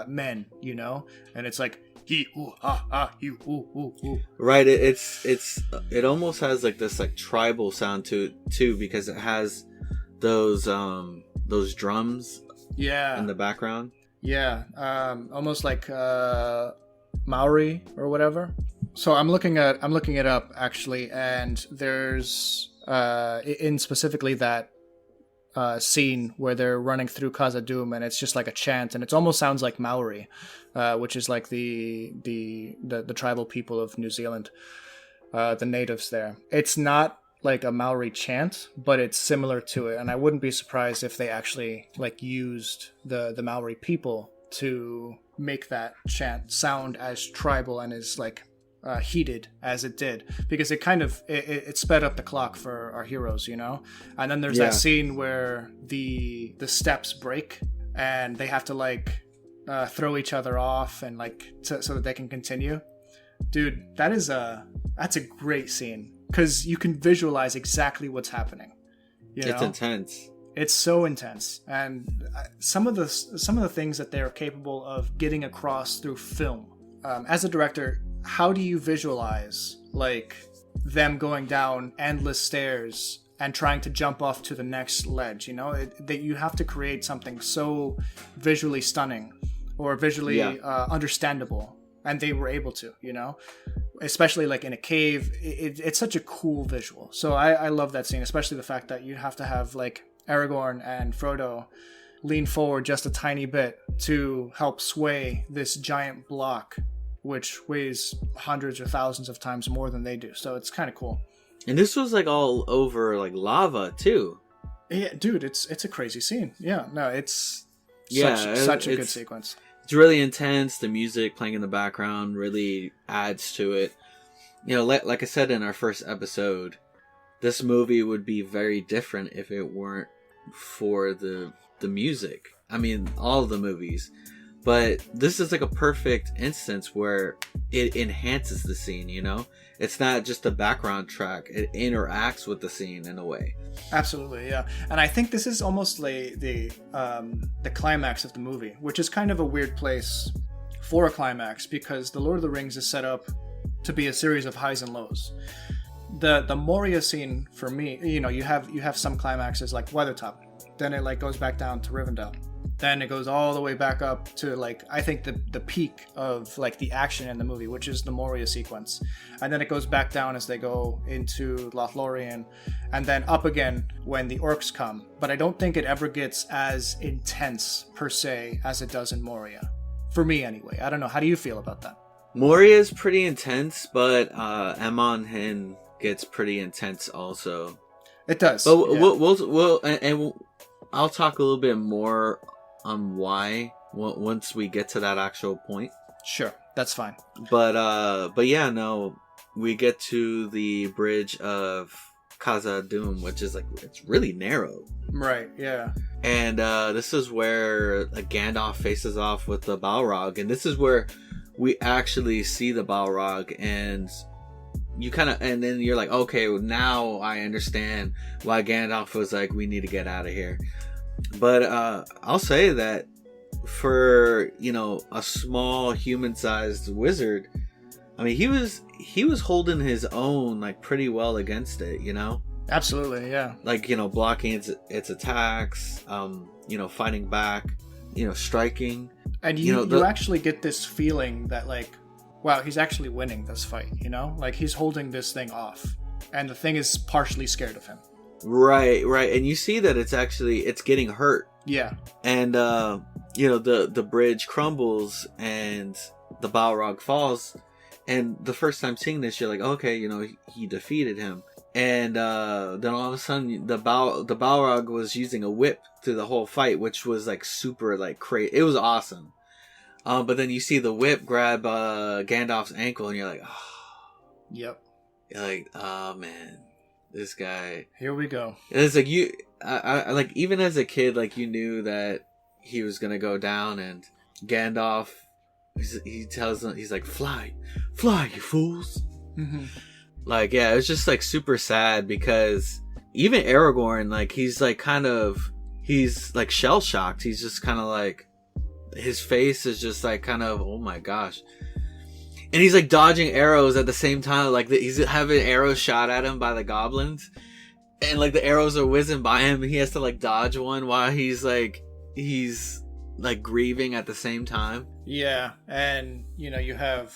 men, and it's like he ooh ah ah you ooh ooh ooh. Right, it almost has like this like tribal sound to it too, because it has those drums in the background. Yeah, almost like Maori or whatever. So I'm looking it up actually, and there's in specifically that scene where they're running through Khazad-dûm, and it's just like a chant, and it almost sounds like Maori, which is like the tribal people of New Zealand, the natives there. It's not like a Maori chant, but it's similar to it, and I wouldn't be surprised if they actually like used the Maori people to make that chant sound as tribal and as like heated as it did, because it kind of it sped up the clock for our heroes, you know. And then there's that scene where the steps break and they have to like throw each other off and like so that they can continue. Dude, that's a great scene because you can visualize exactly what's happening. You know? It's intense. It's so intense, and some of the things that they're capable of getting across through film. As a director, how do you visualize like them going down endless stairs and trying to jump off to the next ledge? You know, that you have to create something so visually stunning or visually understandable, and they were able to. You know, especially like in a cave, it's such a cool visual. So I love that scene, especially the fact that you have to have like Aragorn and Frodo lean forward just a tiny bit to help sway this giant block, which weighs hundreds or thousands of times more than they do. So it's kind of cool. And this was like all over like lava too. Yeah, dude, it's a crazy scene. Yeah, no, it's such a good sequence. It's really intense. The music playing in the background really adds to it. You know, like I said in our first episode, this movie would be very different if it weren't for the music. I mean, all of the movies. But this is like a perfect instance where it enhances the scene, you know? It's not just a background track. It interacts with the scene in a way. Absolutely, yeah. And I think this is almost like the climax of the movie, which is kind of a weird place for a climax because The Lord of the Rings is set up to be a series of highs and lows. The Moria scene for me, you know, you have some climaxes like Weathertop, then it like goes back down to Rivendell, then it goes all the way back up to like I think the peak of like the action in the movie, which is the Moria sequence, and then it goes back down as they go into Lothlorien, and then up again when the orcs come. But I don't think it ever gets as intense per se as it does in Moria, for me anyway. I don't know. How do you feel about that? Moria is pretty intense, but Amon Hen gets pretty intense also. It does. But we'll I'll talk a little bit more on why once we get to that actual point. Sure, that's fine. But yeah, no, we get to the bridge of Khazad-dûm, which is like it's really narrow. Right. Yeah. And this is where Gandalf faces off with the Balrog, and this is where we actually see the Balrog, and you kind of, and then you're like, okay, well, now I understand why Gandalf was like, we need to get out of here. But I'll say that for, you know, a small human-sized wizard, I mean, he was holding his own like pretty well against it, you know. Absolutely, yeah. Like, you know, blocking its attacks, you know, fighting back, you know, striking. And you actually get this feeling that like, wow, he's actually winning this fight, you know? Like he's holding this thing off, and the thing is partially scared of him. Right. And you see that it's getting hurt. Yeah. And you know, the bridge crumbles and the Balrog falls, and the first time seeing this, you're like, okay, you know, he defeated him. And then all of a sudden, the Balrog was using a whip through the whole fight, which was like super like crazy. It was awesome. But then you see the whip grab Gandalf's ankle, and you're like, oh. Yep. You're like, oh man, this guy. Here we go. And it's like I like even as a kid, like you knew that he was gonna go down, and Gandalf, he tells them, he's like, fly, you fools. Mm-hmm. Like, yeah, it was just like super sad because even Aragorn, like he's like shell shocked. He's just kind of like, his face is just like kind of, oh my gosh. And he's like dodging arrows at the same time. Like he's having arrows shot at him by the goblins. And like the arrows are whizzing by him, and he has to like dodge one while he's like grieving at the same time. Yeah. And you know,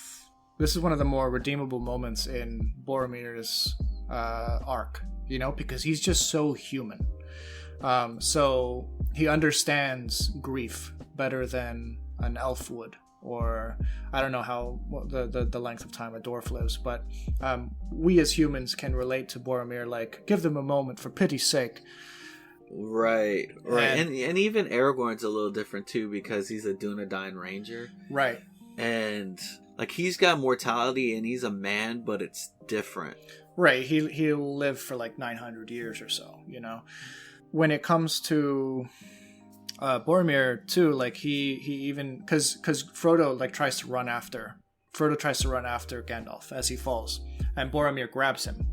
this is one of the more redeemable moments in Boromir's arc, you know, because he's just so human. So he understands grief better than an elf would, or I don't know how the length of time a dwarf lives, but we as humans can relate to Boromir, like, give them a moment for pity's sake. Right. And even Aragorn's a little different too, because he's a Dunedain ranger. Right. And Like, he's got mortality and he's a man, but it's different. Right, he'll live for like 900 years or so, you know. When it comes to Boromir too, like he even because Frodo tries to run after Gandalf as he falls, and Boromir grabs him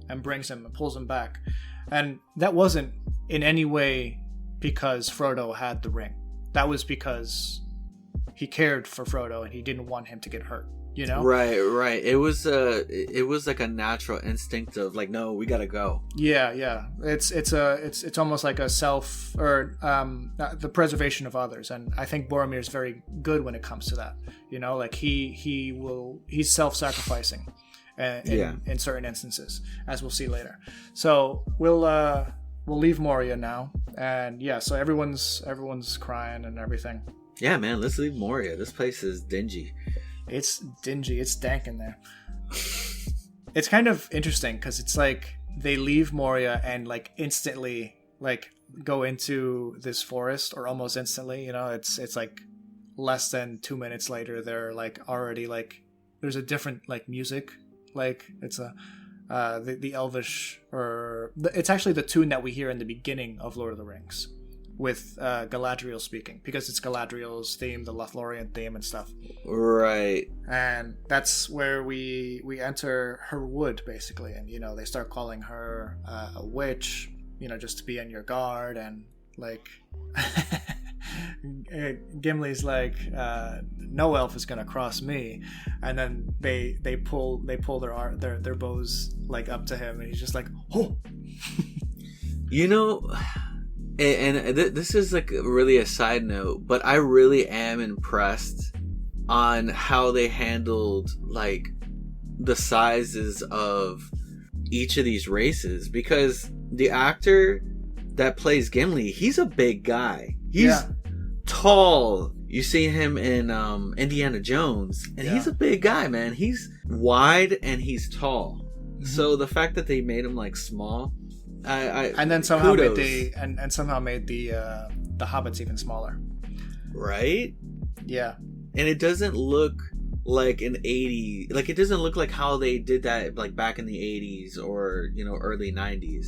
and brings him and pulls him back, and that wasn't in any way because Frodo had the ring. That was because he cared for Frodo and he didn't want him to get hurt. You know? Right. It was like a natural instinct of like, no, we gotta go. Yeah. It's almost like a self or the preservation of others, and I think Boromir is very good when it comes to that. You know, like he's self-sacrificing in certain instances, as we'll see later. So we'll leave Moria now, and so everyone's crying and everything. Yeah, man, let's leave Moria. This place is dingy. It's dingy. It's dank in there. It's kind of interesting because it's like they leave Moria and like instantly like go into this forest, or almost instantly. You know, it's like less than 2 minutes later they're like already like there's a different like music. Like it's the Elvish, or it's actually the tune that we hear in the beginning of Lord of the Rings, with Galadriel speaking, because it's Galadriel's theme, the Lothlorien theme and stuff. Right. And that's where we enter her wood, basically. And, you know, they start calling her a witch, you know, just to be on your guard. And, like, Gimli's like, no elf is going to cross me. And then they pull their bows, like, up to him. And he's just like, oh! You know... And this is like really a side note, but I really am impressed on how they handled like the sizes of each of these races, because the actor that plays Gimli, he's a big guy. He's tall. You see him in Indiana Jones, and he's a big guy, man. He's wide and he's tall. Mm-hmm. So the fact that they made him like small. And then somehow made the hobbits even smaller. Right? Yeah. And it doesn't look like an 80s, like it doesn't look like how they did that like back in the 80s or, you know, early 90s,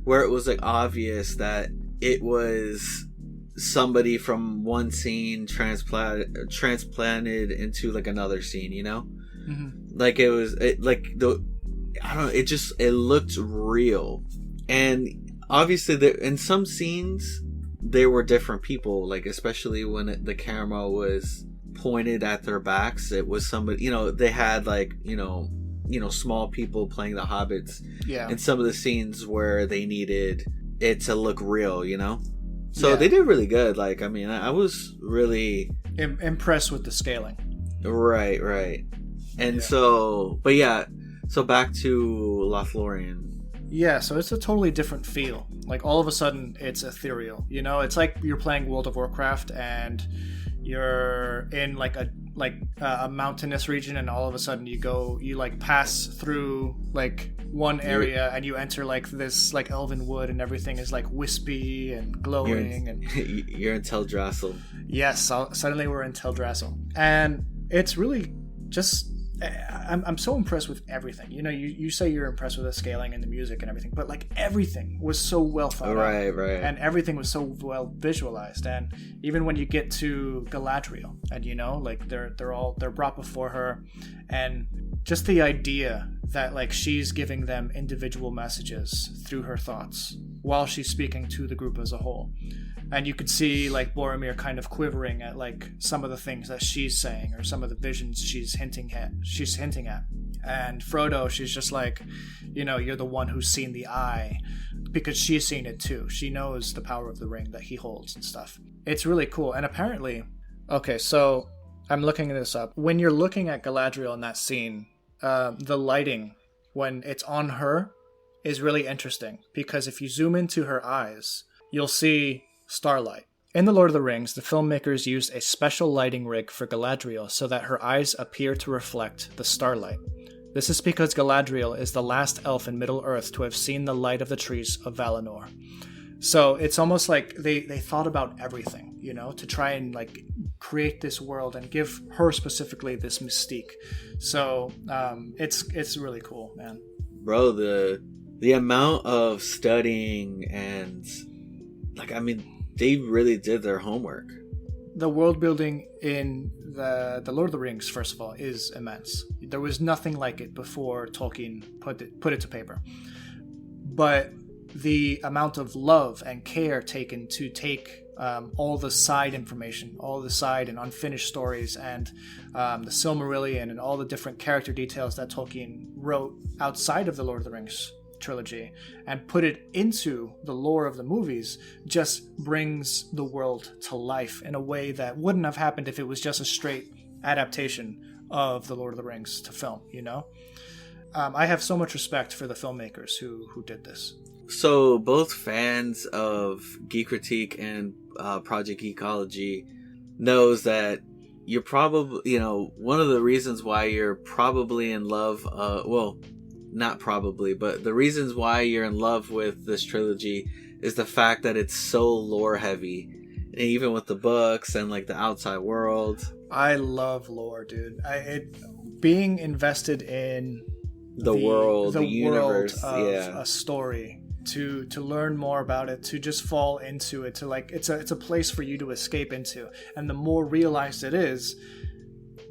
where it was like obvious that it was somebody from one scene transplanted into like another scene, you know? Mm-hmm. Like it looked real. And obviously, in some scenes, there were different people. Like, especially when the camera was pointed at their backs, it was somebody. You know, they had like you know, small people playing the hobbits. Yeah. In some of the scenes where they needed it to look real, you know. So they did really good. Like, I mean, I was really impressed with the scaling. Right. And so back to Lothlorien. Yeah, so it's a totally different feel. Like, all of a sudden, it's ethereal. You know, it's like you're playing World of Warcraft and you're in like a mountainous region, and all of a sudden you like pass through like one area and you enter like this like elven wood, and everything is like wispy and glowing. You're in Teldrassil. Yes, suddenly we're in Teldrassil, and it's really just. I'm so impressed with everything. You know, you say you're impressed with the scaling and the music and everything, but like everything was so well thought out. Right. And everything was so well visualized. And even when you get to Galadriel, and you know, like they're brought before her, and just the idea that like she's giving them individual messages through her thoughts while she's speaking to the group as a whole. And you could see like Boromir kind of quivering at like some of the things that she's saying, or some of the visions she's hinting at. And Frodo, she's just like, you know, you're the one who's seen the eye, because she's seen it too. She knows the power of the ring that he holds and stuff. It's really cool. And apparently, okay, so I'm looking this up. When you're looking at Galadriel in that scene, the lighting when it's on her is really interesting, because if you zoom into her eyes, you'll see starlight. In The Lord of the Rings, the filmmakers used a special lighting rig for Galadriel so that her eyes appear to reflect the starlight. This is because Galadriel is the last elf in Middle-earth to have seen the light of the trees of Valinor. So it's almost like they thought about everything, you know, to try and like create this world and give her specifically this mystique. So it's really cool, man. Bro, the amount of studying and they really did their homework. The world building in the Lord of the Rings, first of all, is immense. There was nothing like it before Tolkien put it to paper. But the amount of love and care taken to take all the side information, all the side and unfinished stories, and the Silmarillion and all the different character details that Tolkien wrote outside of the Lord of the Rings trilogy and put it into the lore of the movies just brings the world to life in a way that wouldn't have happened if it was just a straight adaptation of the Lord of the Rings to film, you know? I have so much respect for the filmmakers who did this. So both fans of Geekritique and Project Geekology knows that you're probably, one of the reasons why you're probably in love, not probably, but the reasons why you're in love with this trilogy is the fact that it's so lore heavy, and even with the books and like the outside world. I love lore, dude. Being invested in the world, the universe of a story, to learn more about it, to just fall into it, to like it's a place for you to escape into, and the more realized it is,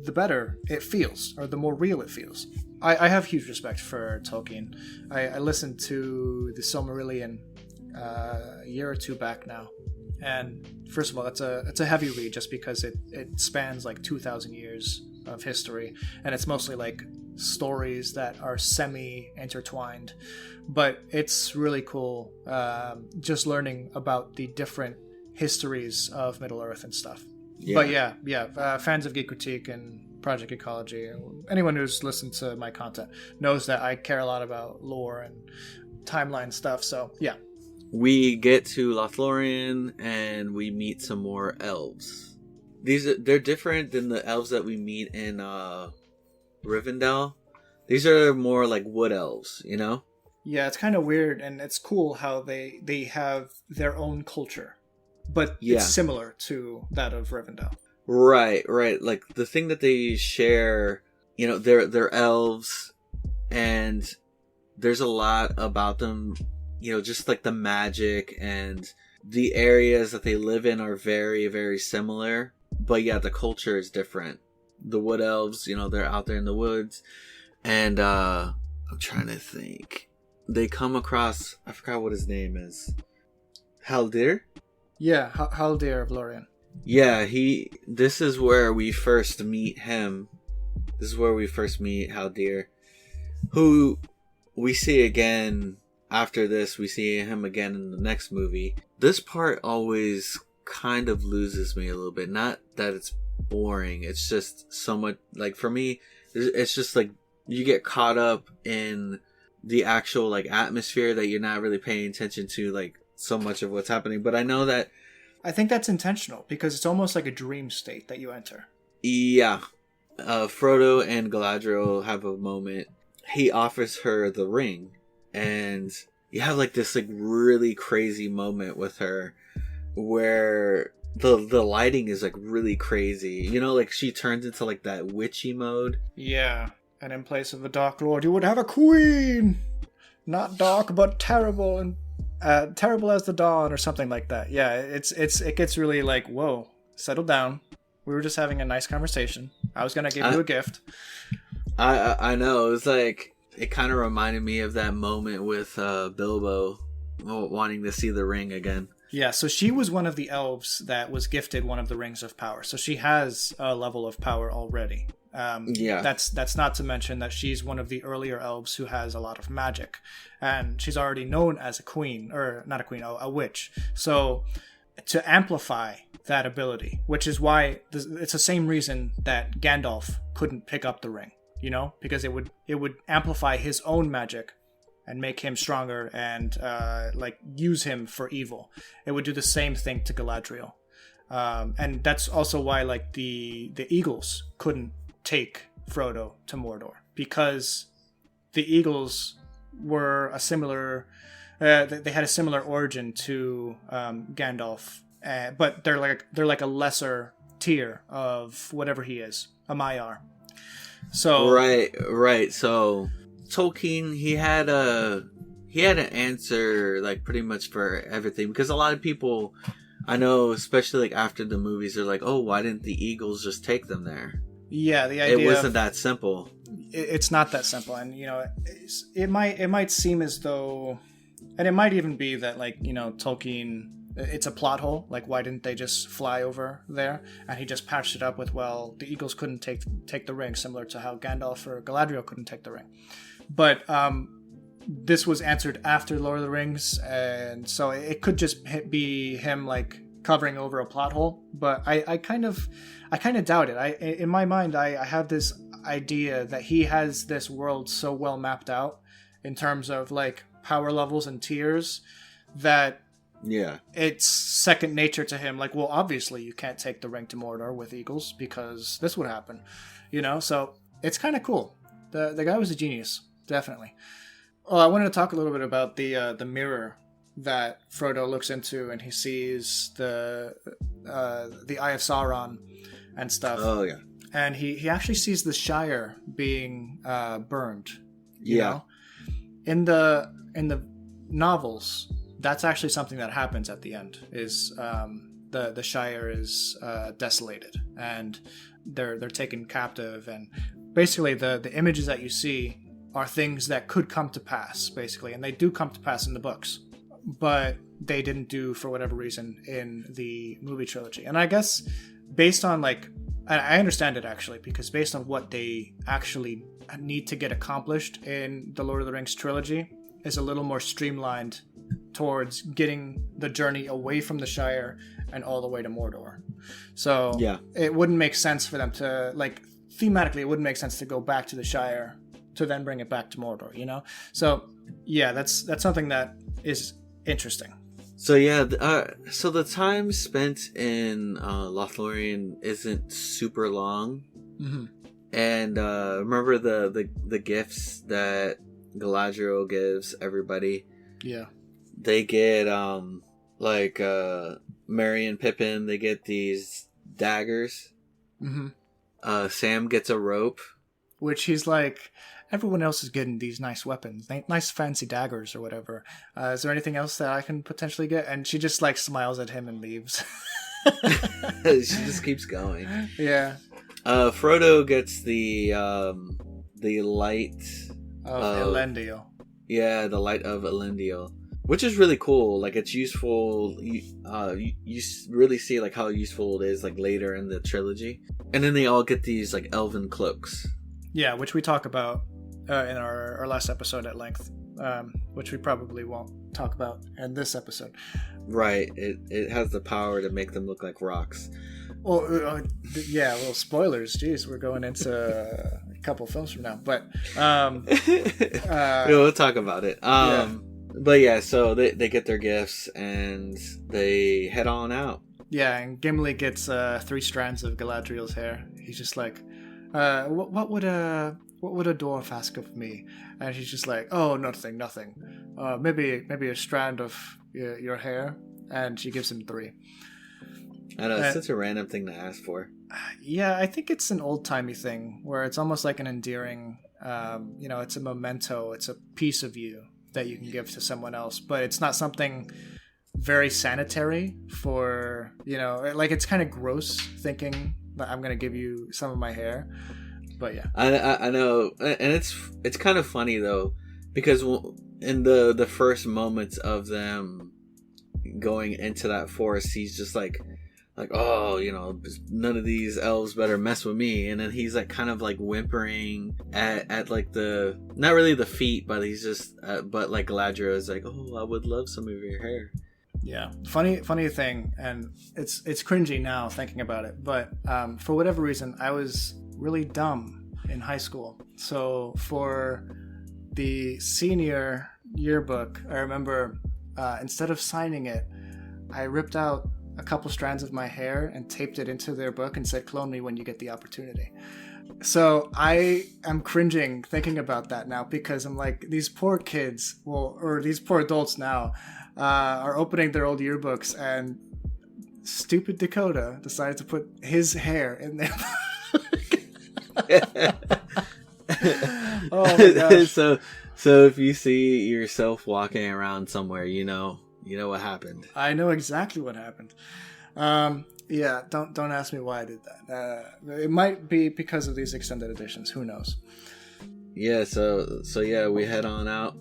the better it feels, or the more real it feels. I have huge respect for Tolkien. I listened to the Silmarillion a year or two back now, and first of all, it's a heavy read just because it spans like 2,000 years of history, and it's mostly like stories that are semi-intertwined, but it's really cool just learning about the different histories of Middle-earth and stuff. Yeah. But fans of Geekritique and Project Geekology, anyone who's listened to my content knows that I care a lot about lore and timeline stuff, so yeah. We get to Lothlorien and we meet some more elves. They're different than the elves that we meet in Rivendell. These are more like wood elves, you know? Yeah, it's kind of weird, and it's cool how they have their own culture, but it's similar to that of Rivendell. Right. Like the thing that they share, they're elves, and there's a lot about them, just like the magic and the areas that they live in are very, very similar. But yeah, the culture is different. The wood elves, they're out there in the woods, and I'm trying to think. They come across, I forgot what his name is. Haldir? Yeah, Haldir of Lorien. Yeah, this is where we first meet him. This is where we first meet Haldir, who we see again after this. We see him again in the next movie. This part always kind of loses me a little bit. Not that it's boring, it's just so much, like, for me, it's just like you get caught up in the actual like atmosphere that you're not really paying attention to like so much of what's happening. But I think that's intentional because it's almost like a dream state that you enter. Yeah. Frodo and Galadriel have a moment. He offers her the ring, and you have like this like really crazy moment with her where the lighting is like really crazy. Like she turns into like that witchy mode. Yeah. And in place of a Dark Lord, you would have a queen! Not dark, but terrible, and terrible as the dawn, or something like that. Yeah, it gets really like, whoa, settle down. We were just having a nice conversation. I was gonna give you a gift. I know. It was like, it kind of reminded me of that moment with Bilbo wanting to see the ring again. Yeah, so she was one of the elves that was gifted one of the rings of power. So she has a level of power already. That's not to mention that she's one of the earlier elves who has a lot of magic, and she's already known as a queen, or not a queen, a witch. So to amplify that ability, which is why it's the same reason that Gandalf couldn't pick up the ring, because it would amplify his own magic and make him stronger and use him for evil. It would do the same thing to Galadriel, and that's also why like the Eagles couldn't take Frodo to Mordor, because the Eagles were a similar they had a similar origin to Gandalf, but they're like a lesser tier of whatever he is, a Maiar. So right. So Tolkien, he had an answer like pretty much for everything, because a lot of people I know, especially like after the movies, they're like, oh, why didn't the Eagles just take them there? Yeah, the idea it wasn't that simple. It's not that simple, and it might seem as though, and it might even be that like Tolkien, it's a plot hole. Like, why didn't they just fly over there? And he just patched it up with, well, the Eagles couldn't take the ring, similar to how Gandalf or Galadriel couldn't take the ring. But this was answered after Lord of the Rings, and so it could just be him like covering over a plot hole. But I kind of doubt it. In my mind, I have this idea that he has this world so well mapped out in terms of like power levels and tiers that it's second nature to him. Like, well, obviously you can't take the ring to Mordor with eagles because this would happen, so it's kind of cool. The guy was a genius, definitely. I wanted to talk a little bit about the mirror that Frodo looks into, and he sees the Eye of Sauron and stuff. Oh yeah. And he actually sees the Shire being burned. Yeah. In the novels, that's actually something that happens at the end. Is the Shire is desolated, and they're taken captive, and basically the images that you see are things that could come to pass, basically, and they do come to pass in the books, but they didn't do for whatever reason in the movie trilogy. And I guess based on I understand it actually, because based on what they actually need to get accomplished in the Lord of the Rings trilogy is a little more streamlined towards getting the journey away from the Shire and all the way to Mordor. So it wouldn't make sense for them to, thematically, it wouldn't make sense to go back to the Shire to then bring it back to Mordor, So, yeah, that's something that is interesting. So, so the time spent in Lothlorien isn't super long. Mm-hmm. And remember the gifts that Galadriel gives everybody? Yeah. They get, Merry and Pippin, they get these daggers. Mm-hmm. Sam gets a rope. Which he's like, everyone else is getting these nice weapons, nice fancy daggers or whatever. Is there anything else that I can potentially get? And she just smiles at him and leaves. She just keeps going. Yeah. Frodo gets the light of Elendil. Yeah, the light of Elendil, which is really cool. It's useful. You really see how useful it is later in the trilogy. And then they all get these elven cloaks. Yeah, which we talk about in our last episode at length, which we probably won't talk about in this episode. Right. It has the power to make them look like rocks. Well, yeah, well, spoilers. Jeez, we're going into a couple films from now. But we'll talk about it. But yeah, so they get their gifts and they head on out. Yeah, and Gimli gets 3 strands of Galadriel's hair. He's just like, what would a dwarf ask of me? And she's just like, oh, nothing. Maybe a strand of your hair. And she gives him 3. I know, it's such a random thing to ask for. Yeah, I think it's an old-timey thing where it's almost like an endearing, it's a memento, it's a piece of you that you can give to someone else, but it's not something very sanitary for, it's kind of gross thinking that I'm going to give you some of my hair. But yeah. I know, and it's kind of funny though, because in the first moments of them going into that forest, he's just like, oh, none of these elves better mess with me. And then he's kind of whimpering at the, not really the feet, but he's just, but Galadriel is like, oh, I would love some of your hair. Yeah. Funny thing. And it's cringy now thinking about it. But for whatever reason, I was really dumb in high school. So for the senior yearbook, I remember instead of signing it, I ripped out a couple strands of my hair and taped it into their book and said, clone me when you get the opportunity. So I am cringing thinking about that now, because I'm like, these poor kids, or these poor adults now, are opening their old yearbooks and stupid Dakota decided to put his hair in there. Oh my gosh. So if you see yourself walking around somewhere, you know what happened. I know exactly what happened. Yeah, don't ask me why I did that. It might be because of these extended editions. Who knows? Yeah, so yeah, we head on out.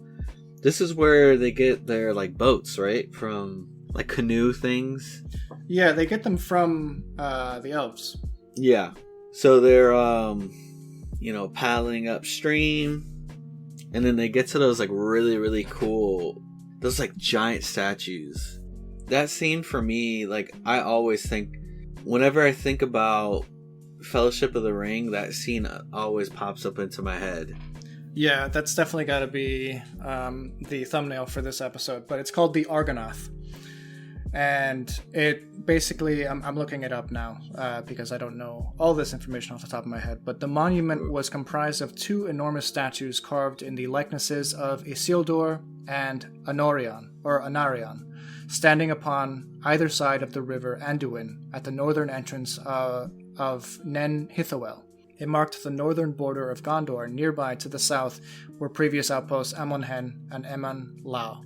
This is where they get their like boats, right? From like canoe things. Yeah, they get them from the elves. Yeah. So they're paddling upstream, and then they get to those like really, really cool, those like giant statues. That scene for me, like I always think, whenever I think about Fellowship of the Ring, that scene always pops up into my head. Yeah, that's definitely got to be the thumbnail for this episode, but it's called the Argonath. And it basically, I'm looking it up now because I don't know all this information off the top of my head, but the monument was comprised of 2 enormous statues carved in the likenesses of Isildur and Anarion, standing upon either side of the river Anduin at the northern entrance of Nen Hithoel. It marked the northern border of Gondor. Nearby to the south were previous outposts Amonhen and Eman Lao.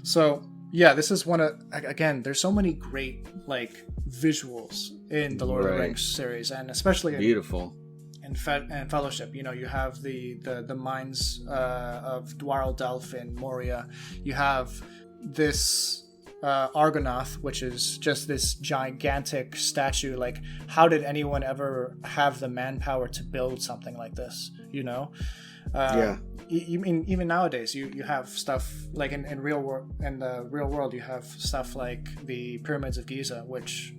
So, yeah, this is one of, again, there's so many great, like, visuals in the Lord of the Rings series, and especially beautiful. In Fellowship. You know, you have the mines of Dwarel Delph in Moria. You have this Argonath, which is just this gigantic statue. Like, how did anyone ever have the manpower to build something like this? You know? Yeah. Even nowadays, you have stuff like in the real world, you have stuff like the pyramids of Giza, which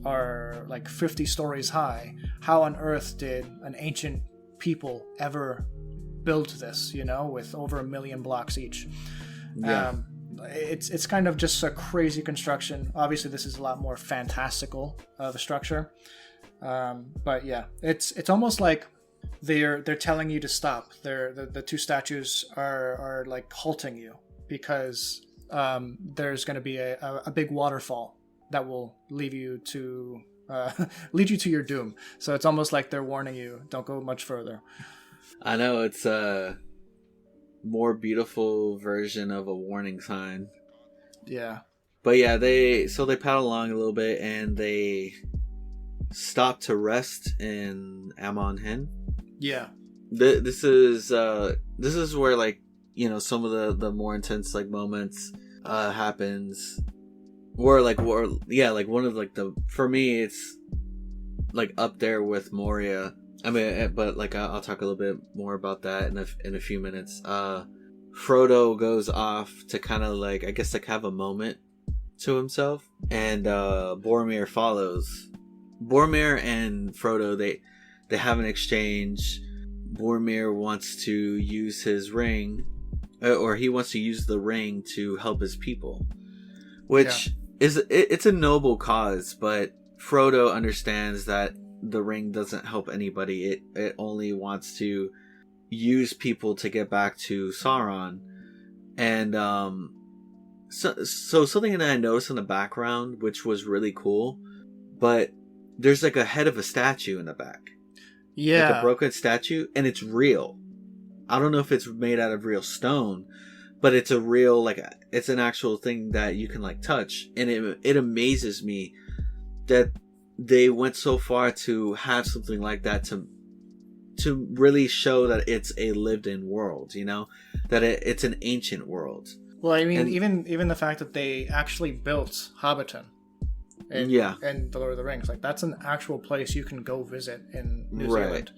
are like 50 stories high. How on earth did an ancient people ever build this? You know, with over 1 million blocks each. Yeah. It's kind of just a crazy construction. Obviously, this is a lot more fantastical of a structure. But yeah, it's almost like they're telling you to stop. The 2 statues are like halting you because there's going to be a big waterfall that will lead you to your doom. So it's almost like they're warning you, don't go much further. I know, it's a more beautiful version of a warning sign. Yeah. But yeah, they paddle along a little bit and they stop to rest in Amonhen. Yeah. This is where, like, you know, some of the more intense like moments happens. Or like one of like for me it's like up there with Moria. I mean, but like I'll talk a little bit more about that in a few minutes. Frodo goes off to kind of like, I guess, like have a moment to himself, and Boromir follows. Boromir and Frodo, they have an exchange. Boromir wants to use his ring, or he wants to use the ring to help his people, which it's a noble cause, but Frodo understands that the ring doesn't help anybody. It only wants to use people to get back to Sauron. And so something that I noticed in the background, which was really cool, but there's like a head of a statue in the back. Yeah. Like a broken statue, and it's real. I don't know if it's made out of real stone, but it's a real, like, it's an actual thing that you can like touch. And it amazes me that they went so far to have something like that to really show that it's a lived-in world, you know, that it's an ancient world. Well, I mean, even the fact that they actually built Hobbiton in The Lord of the Rings, like, that's an actual place you can go visit in New Zealand.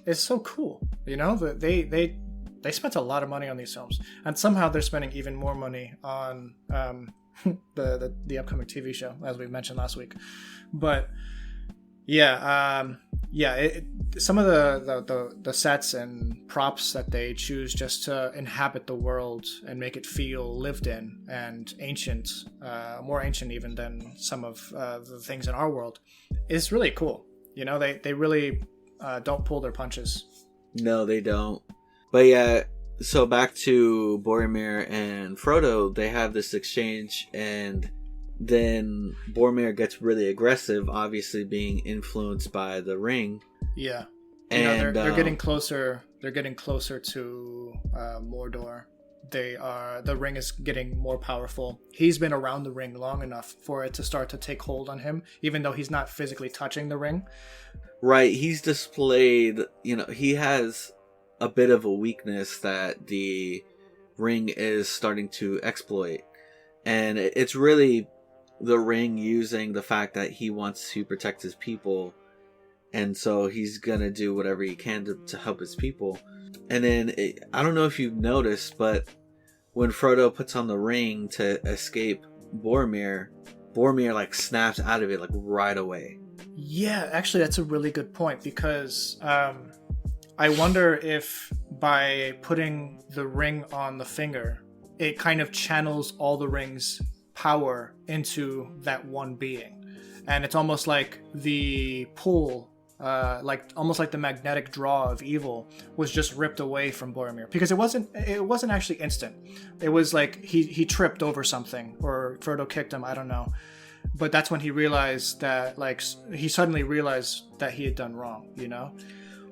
It's so cool, you know. That they spent a lot of money on these films, and somehow they're spending even more money on the upcoming TV show, as we mentioned last week. But some of the sets and props that they choose just to inhabit the world and make it feel lived in and ancient, more ancient even than some of the things in our world, is really cool. You know, they really don't pull their punches. No, they don't. But yeah, so back to Boromir and Frodo, they have this exchange, and then Boromir gets really aggressive, obviously being influenced by the ring. Yeah. And they're getting closer. They're getting closer to Mordor. The ring is getting more powerful. He's been around the ring long enough for it to start to take hold on him, even though he's not physically touching the ring. Right, he's displayed, he has a bit of a weakness that the ring is starting to exploit. And it's really the ring using the fact that he wants to protect his people. And so he's gonna do whatever he can to help his people. And then, I don't know if you've noticed, but when Frodo puts on the ring to escape Boromir like snaps out of it like right away. Yeah, actually that's a really good point, because I wonder if by putting the ring on the finger, it kind of channels all the ring's power into that one being. And it's almost like the pull, almost like the magnetic draw of evil was just ripped away from Boromir, because it wasn't actually instant. It was like he tripped over something, or Frodo kicked him, I don't know. But that's when he realized that, he suddenly realized that he had done wrong,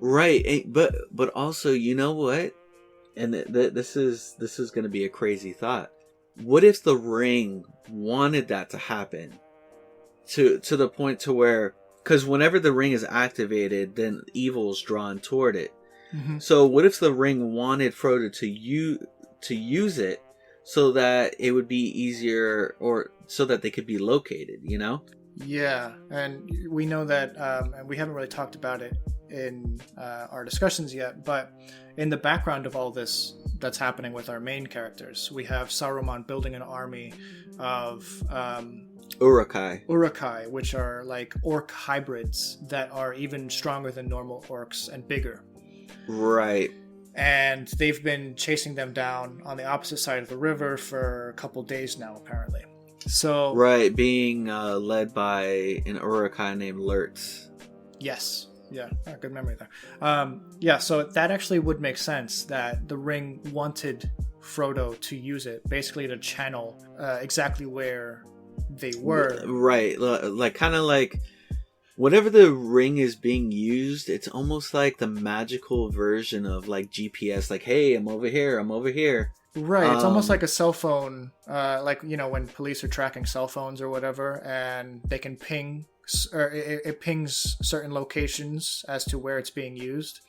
Right, but also, you know what? And this is going to be a crazy thought. What if the ring wanted that to happen to the point to where, because whenever the ring is activated, then evil is drawn toward it. Mm-hmm. So what if the ring wanted Frodo to use it so that it would be easier, or so that they could be located, Yeah, and we know that, and we haven't really talked about it in our discussions yet, but in the background of all this that's happening with our main characters, we have Saruman building an army of Uruk-hai, which are like orc hybrids that are even stronger than normal orcs and bigger. Right. And they've been chasing them down on the opposite side of the river for a couple days now, apparently. So right, being led by an Uruk-hai named Lurtz. Yes. Yeah, good memory there. So that actually would make sense, that the ring wanted Frodo to use it, basically to channel exactly where they were. Right, kind of like whenever the ring is being used, it's almost like the magical version of like GPS, like, hey, I'm over here. Right, it's almost like a cell phone, when police are tracking cell phones or whatever, and they can ping, or it pings certain locations as to where it's being used.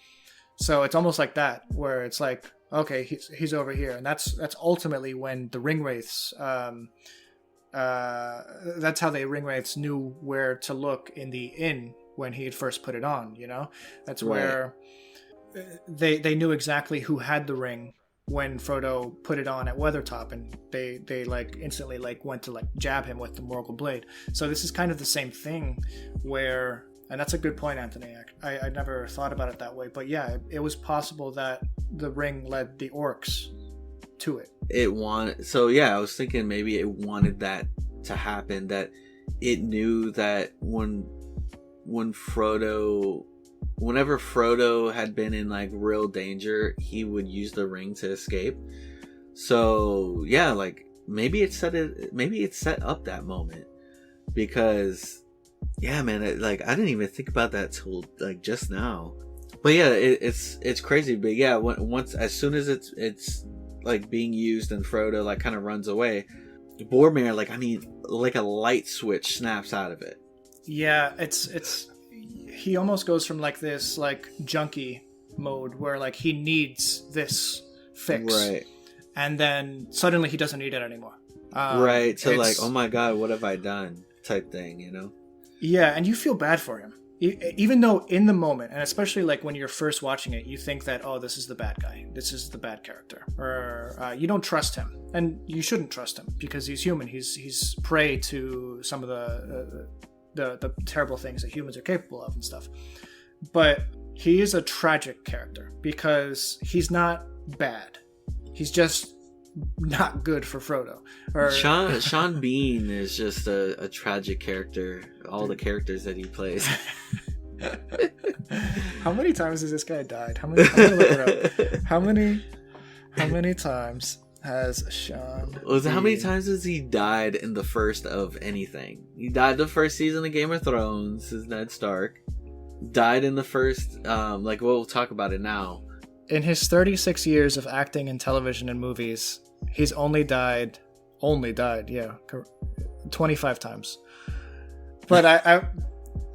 So it's almost like that, where it's like, okay, he's over here, and that's ultimately when the ring wraiths, that's how the ring wraiths knew where to look in the inn when he had first put it on. That's right. Where they knew exactly who had the ring when Frodo put it on at Weathertop, and they instantly went to jab him with the Morgul blade. So this is kind of the same thing, where, and that's a good point, Anthony. I never thought about it that way, but yeah, it was possible that the ring led the orcs to it. I was thinking maybe it wanted that to happen, that it knew that whenever Frodo had been in real danger, he would use the ring to escape. So yeah, maybe it set up that moment, because yeah, man, I didn't even think about that till just now. But yeah, it's crazy. But yeah, as soon as it's being used and Frodo kind of runs away, Boromir, a light switch snaps out of it. Yeah, it's he almost goes from this junkie mode where he needs this fix, right, and then suddenly he doesn't need it anymore. Right, so oh my god, what have I done type thing, Yeah, and you feel bad for him, even though in the moment, and especially when you're first watching it, you think that, oh, this is the bad guy, this is the bad character, or you don't trust him, and you shouldn't trust him because he's human. He's prey to some of the terrible things that humans are capable of and stuff. But he is a tragic character because he's not bad. He's just not good for Frodo. Or Sean Bean is just a tragic character. All the characters that he plays. How many times has this guy died? I'm gonna look it up. How many times has Sean. How many times has he died in the first of anything? He died the first season of Game of Thrones as Ned Stark. Died in the first, we'll talk about it now. In his 36 years of acting in television and movies, he's only died, 25 times. But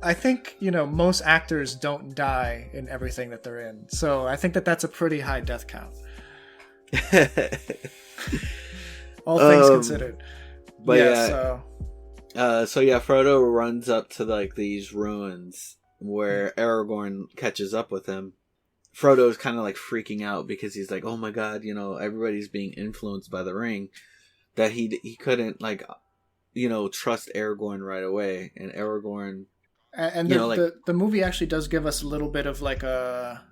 I think, most actors don't die in everything that they're in. So I think that's a pretty high death count. All things considered. But Frodo runs up to like these ruins where Aragorn catches up with him. Frodo's kind of like freaking out because he's like, oh my god, everybody's being influenced by the ring, that he couldn't trust Aragorn right away. And Aragorn, and the movie actually does give us a little bit of like a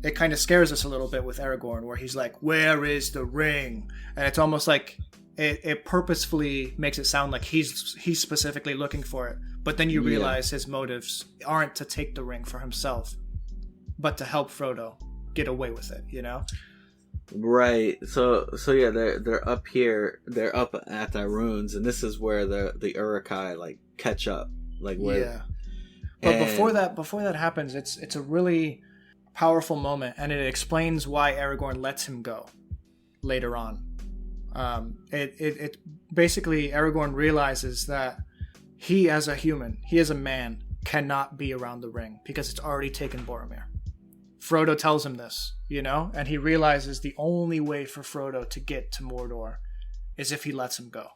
it kind of scares us a little bit with Aragorn, where he's like, where is the ring? And it's almost like it purposefully makes it sound like he's specifically looking for it, but then you realize his motives aren't to take the ring for himself, but to help Frodo get away with it, Right. So yeah, they're up here. They're up at the ruins, and this is where the Uruk-hai catch up. But before that happens, it's a really powerful moment, and it explains why Aragorn lets him go later on. It basically, Aragorn realizes that he as a human, he as a man, cannot be around the ring because it's already taken Boromir. Frodo tells him this, and he realizes the only way for Frodo to get to Mordor is if he lets him go.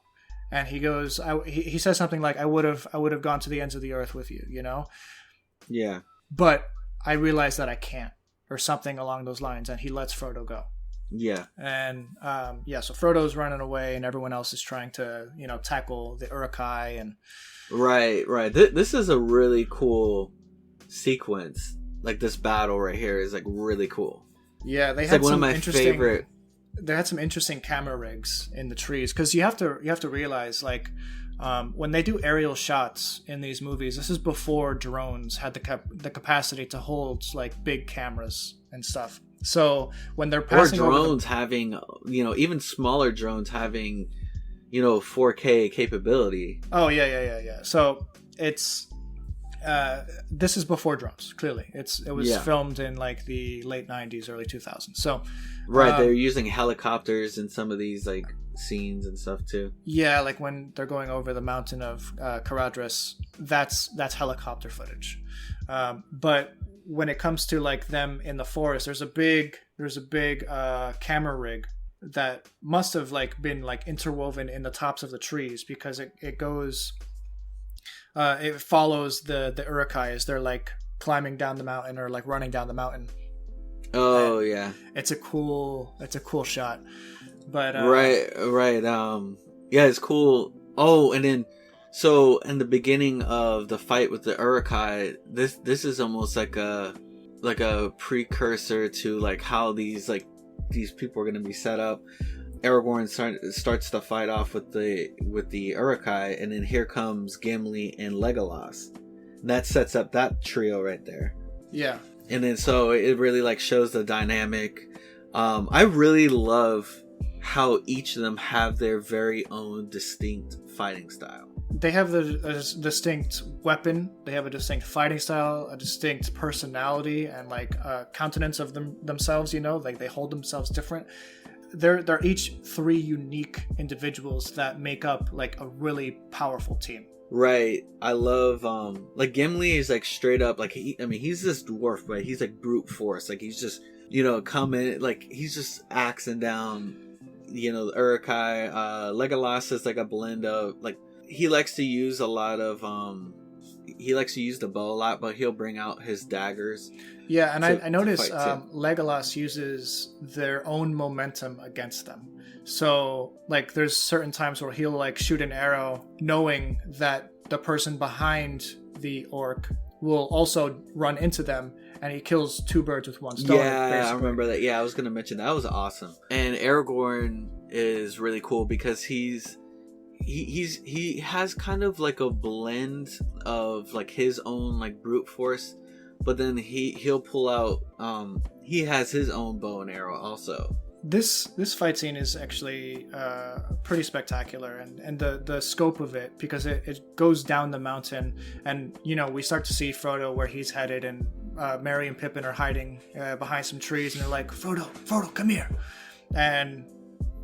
And he goes, he says something like, I would have gone to the ends of the earth with you, Yeah. But I realize that I can't, or something along those lines, and he lets Frodo go. Yeah. And so Frodo's running away, and everyone else is trying to, tackle the Uruk-hai. And right. This is a really cool sequence. Like this battle right here is really cool. Yeah, they had one of my favorite. They had some interesting camera rigs in the trees, because you have to realize when they do aerial shots in these movies, this is before drones had the capacity to hold big cameras and stuff. So when they're passing, or drones having even smaller drones having 4K capability. Oh yeah. So it's this is before drones. Clearly, it was filmed in the late 90s, early 2000s. So they're using helicopters in some of these scenes and stuff too. Yeah, when they're going over the mountain of Caradhras, that's helicopter footage. But when it comes to them in the forest, there's a big camera rig that must have been interwoven in the tops of the trees, because it goes. It follows the Uruk-hai as they're climbing down the mountain or running down the mountain. Oh, and yeah. It's a cool shot. But right. Yeah, it's cool. Oh, and then so in the beginning of the fight with the Uruk-hai, this is almost like a precursor to how these people are going to be set up. Aragorn starts the fight off with the Uruk-hai, and then here comes Gimli and Legolas. And that sets up that trio right there. Yeah. And then so it really shows the dynamic. I really love how each of them have their very own distinct fighting style. They have a distinct weapon. They have a distinct fighting style, a distinct personality, and countenance of themselves. They hold themselves different. They're each three unique individuals that make up a really powerful team. Right. I love Gimli is straight up he's this dwarf, but he's brute force. He's just coming he's just axing down the Uruk-hai. Legolas is a blend of he likes to use a lot of he likes to use the bow a lot, but he'll bring out his daggers. Yeah, and I noticed Legolas uses their own momentum against them. So, there's certain times where he'll, shoot an arrow knowing that the person behind the orc will also run into them, and he kills two birds with one stone. Yeah, basically. I remember that. Yeah, I was going to mention that. Was awesome. And Aragorn is really cool because he has kind of a blend of his own brute force, but then he'll pull out he has his own bow and arrow also. this fight scene is actually pretty spectacular, and the scope of it, because it goes down the mountain, and we start to see Frodo where he's headed, and Merry and Pippin are hiding behind some trees, and they're like, Frodo, come here. And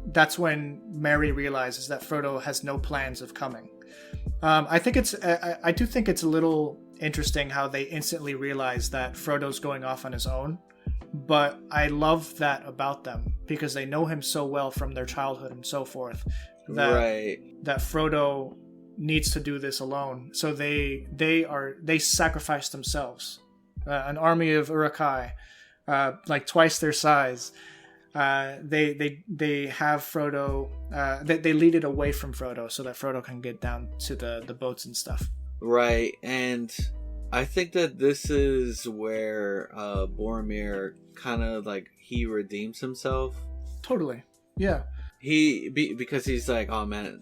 that's when Merry realizes that Frodo has no plans of coming. I do think it's a little interesting how they instantly realize that Frodo's going off on his own, but I love that about them, because they know him so well from their childhood and so forth, that Frodo needs to do this alone. So they sacrifice themselves. An army of Uruk-hai, like twice their size. They have Frodo. They lead it away from Frodo so that Frodo can get down to the boats and stuff. Right, and I think that this is where Boromir kind of like he redeems himself. Totally, yeah. Because he's like, oh man,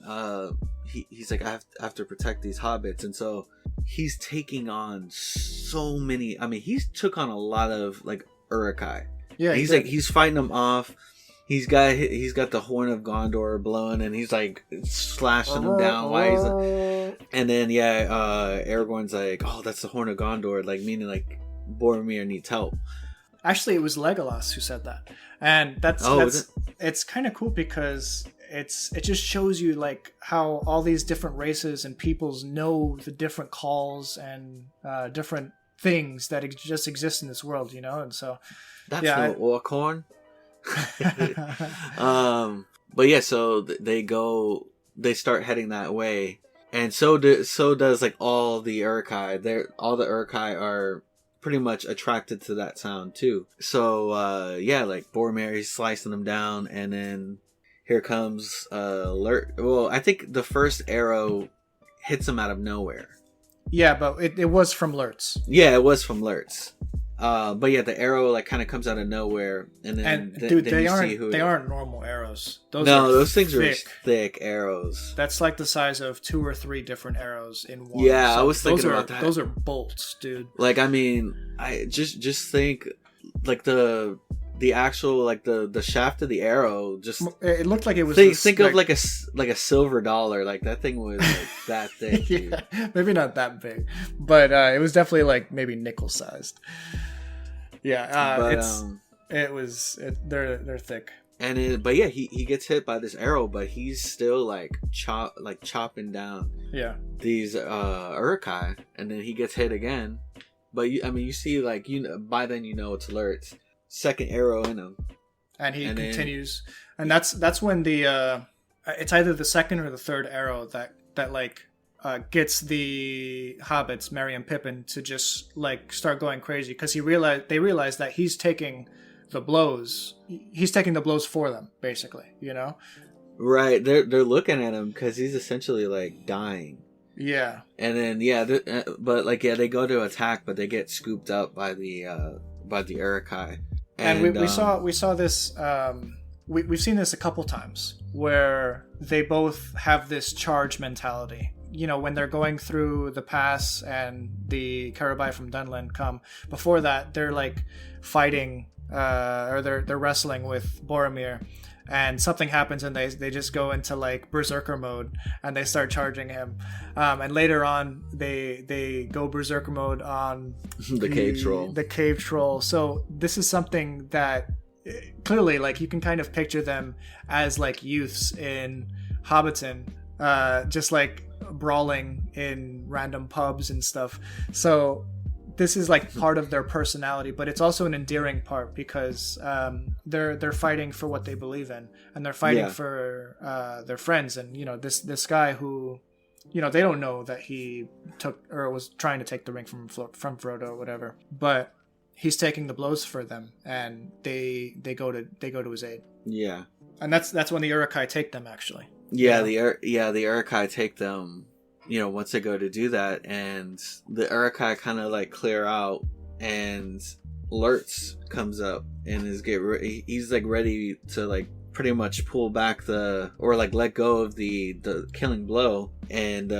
he's like, I have to protect these hobbits, and so he's taking on so many. I mean, he's took on a lot of like Uruk-hai. Yeah, he's fighting them off. He's got the horn of Gondor blowing, and he's like slashing them down. And then Aragorn's like, oh, that's the horn of Gondor, like meaning like Boromir needs help. Actually, it was Legolas who said that, and that's it's kind of cool because it just shows you like how all these different races and peoples know the different calls and different things that just exist in this world, and so that's no orc horn. But yeah, so they start heading that way, and so does like all the Uruk-hai. All the Uruk-hai are pretty much attracted to that sound too. So like Boromir, he's slicing them down, and then here comes Lurt. Well, I think the first arrow hits him out of nowhere. Yeah, but it was from Lurtz. Yeah, it was from Lurtz. But yeah, the arrow like kind of comes out of nowhere, and then they aren't normal arrows. Those things are thick arrows. That's like the size of 2 or 3 different arrows in one. Yeah, so I was thinking about that. Those are bolts, dude. Like, I mean, I just think like the actual like the shaft of the arrow just it looked like it was. Think of like a silver dollar. Like that thing was like that thick. Yeah, maybe not that big, but it was definitely like maybe nickel sized. Yeah, they're thick. And but yeah, he gets hit by this arrow, but he's still like chopping down these Uruk-hai, and then he gets hit again. But you see like by then it's Lurtz. Second arrow in him, and he continues, and that's when the it's either the second or the third arrow that like gets the hobbits, Merry and Pippin, to just like start going crazy, because they realize that he's taking the blows for them, basically, right. They're looking at him because he's essentially like dying. Yeah. And then they go to attack, but they get scooped up by the Uruk-hai. And we saw this. We've seen this a couple times where they both have this charge mentality. When they're going through the pass and the Carabai from Dunlin come. Before that, they're like fighting, or they're wrestling with Boromir, and something happens, and they just go into like berserker mode, and they start charging him. And later on, they go berserker mode on the cave troll. The cave troll. So this is something that clearly, like, you can kind of picture them as like youths in Hobbiton, just like brawling in random pubs and stuff. So this is like part of their personality, but it's also an endearing part because they're fighting for what they believe in, and they're fighting for their friends. And this guy who, they don't know that he took or was trying to take the ring from Frodo or whatever, but he's taking the blows for them, and they go to his aid. Yeah, and that's when the Uruk-hai take them, actually. Yeah, the Uruk-hai take them. Once they go to do that, and the Uruk-hai kind of like clear out, and Lurtz comes up and he's like ready to like pretty much pull back let go of the killing blow, and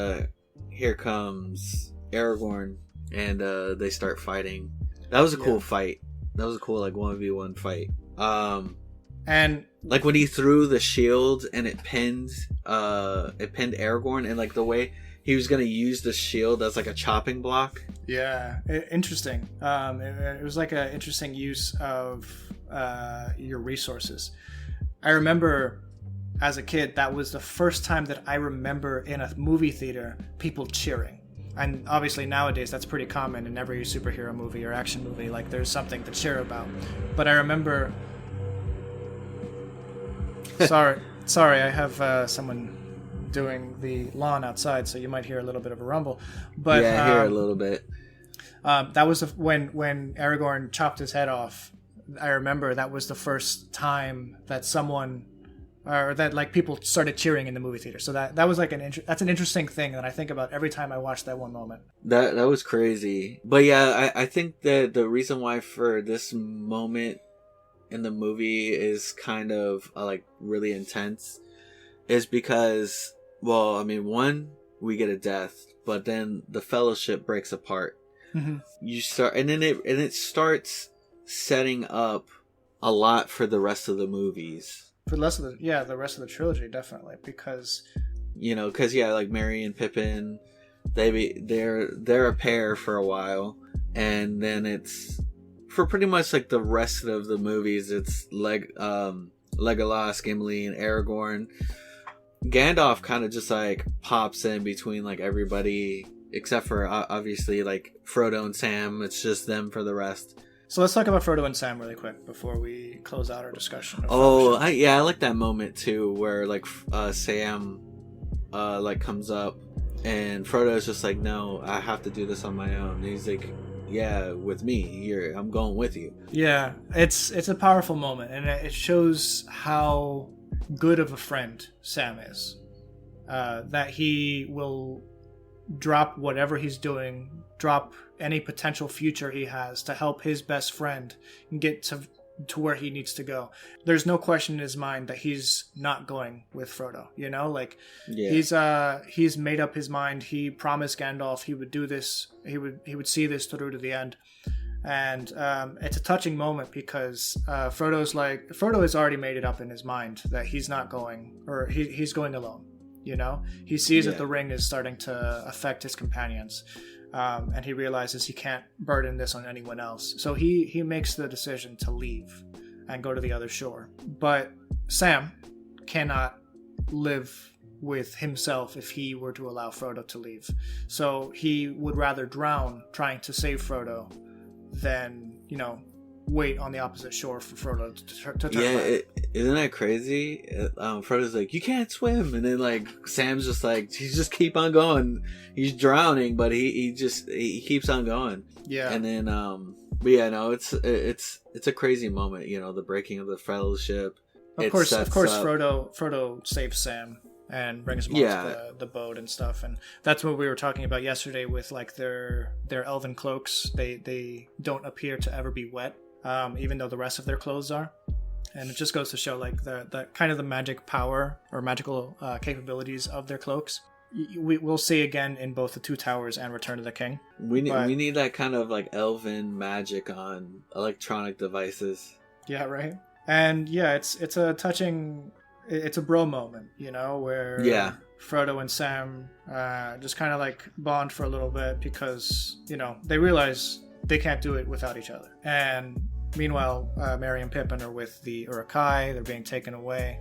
here comes Aragorn, and they start fighting. That was a cool fight. That was a cool like 1v1 fight. And like when he threw the shield and it pinned Aragorn, and like the way he was going to use the shield as like a chopping block. Yeah, interesting. It was like an interesting use of your resources. I remember as a kid, that was the first time that I remember in a movie theater people cheering. And obviously nowadays that's pretty common in every superhero movie or action movie. Like there's something to cheer about. But I remember... Sorry, I have someone doing the lawn outside, so you might hear a little bit of a rumble. But yeah, I hear a little bit. That was when Aragorn chopped his head off. I remember that was the first time that someone, or that like people started cheering in the movie theater. So that was like that's an interesting thing that I think about every time I watch that one moment. That was crazy. But yeah, I think that the reason why for this moment in the movie is kind of like really intense is because, well, I mean, one, we get a death, but then the fellowship breaks apart. Mm-hmm. You start, and then it starts setting up a lot for the rest of the movies. For the rest of the trilogy, definitely, because like Merry and Pippin, they're a pair for a while, and then it's for pretty much like the rest of the movies, it's Legolas, Gimli, and Aragorn. Gandalf kind of just like pops in between like everybody except for obviously like Frodo and Sam. It's just them for the rest. So let's talk about Frodo and Sam really quick before we close out our discussion. I like that moment too, where like Sam like comes up and Frodo's just like, no, I have to do this on my own. And he's like, yeah, with me, I'm going with you. Yeah, it's a powerful moment, and it shows how good of a friend Sam is. That he will drop whatever he's doing, drop any potential future he has to help his best friend get to where he needs to go. There's no question in his mind that he's not going with Frodo, he's made up his mind. He promised Gandalf he would do this, he would see this through to the end. And it's a touching moment because Frodo has already made it up in his mind that he's not going, or he's going alone. He sees that the ring is starting to affect his companions, and he realizes he can't burden this on anyone else. So he makes the decision to leave and go to the other shore. But Sam cannot live with himself if he were to allow Frodo to leave. So he would rather drown trying to save Frodo than, wait on the opposite shore for Frodo to turn around. Isn't that crazy? Frodo's like, you can't swim, and then like Sam's just like, he just keep on going. He's drowning, but he keeps on going. Yeah. And then but yeah, no, it's a crazy moment. The breaking of the fellowship. Of course, Frodo saves Sam and brings him off the boat and stuff, and that's what we were talking about yesterday with like their elven cloaks. They don't appear to ever be wet, even though the rest of their clothes are. And it just goes to show like the kind of the magic power or magical capabilities of their cloaks. We'll see again in both the Two Towers and Return of the King. We need that kind of like elven magic on electronic devices. Yeah, right. And yeah, it's a touching. It's a bro moment, where Frodo and Sam just kind of like bond for a little bit because they realize they can't do it without each other. And meanwhile, Merry and Pippin are with the Uruk-hai. They're being taken away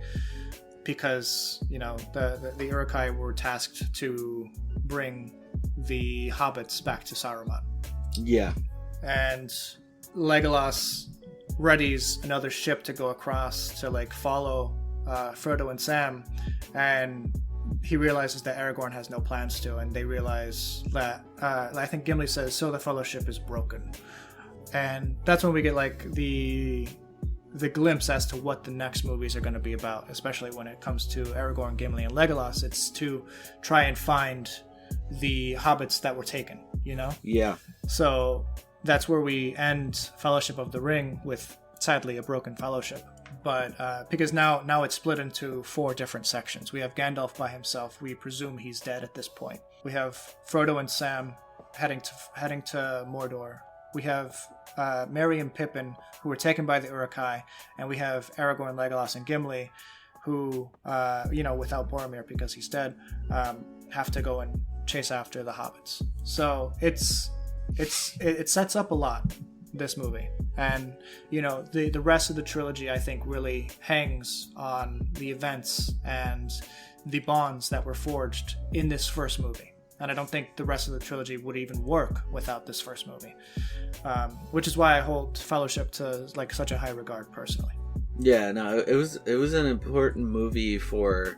because the Uruk-hai were tasked to bring the hobbits back to Saruman. Yeah, and Legolas readies another ship to go across to like follow Frodo and Sam, and he realizes that Aragorn has no plans to, and they realize that I think Gimli says, so the fellowship is broken. And that's when we get like the glimpse as to what the next movies are going to be about, especially when it comes to Aragorn, Gimli, and Legolas. It's to try and find the hobbits that were taken, Yeah. So that's where we end Fellowship of the Ring with, sadly, a broken fellowship. But because now it's split into 4 different sections. We have Gandalf by himself. We presume he's dead at this point. We have Frodo and Sam heading to Mordor we have Merry and Pippin, who were taken by the Uruk-hai, and we have Aragorn, Legolas, and Gimli, who, without Boromir because he's dead, have to go and chase after the hobbits. So it sets up a lot, this movie. And, the rest of the trilogy, I think, really hangs on the events and the bonds that were forged in this first movie. And I don't think the rest of the trilogy would even work without this first movie, which is why I hold Fellowship to such a high regard personally. Yeah, no, it was an important movie for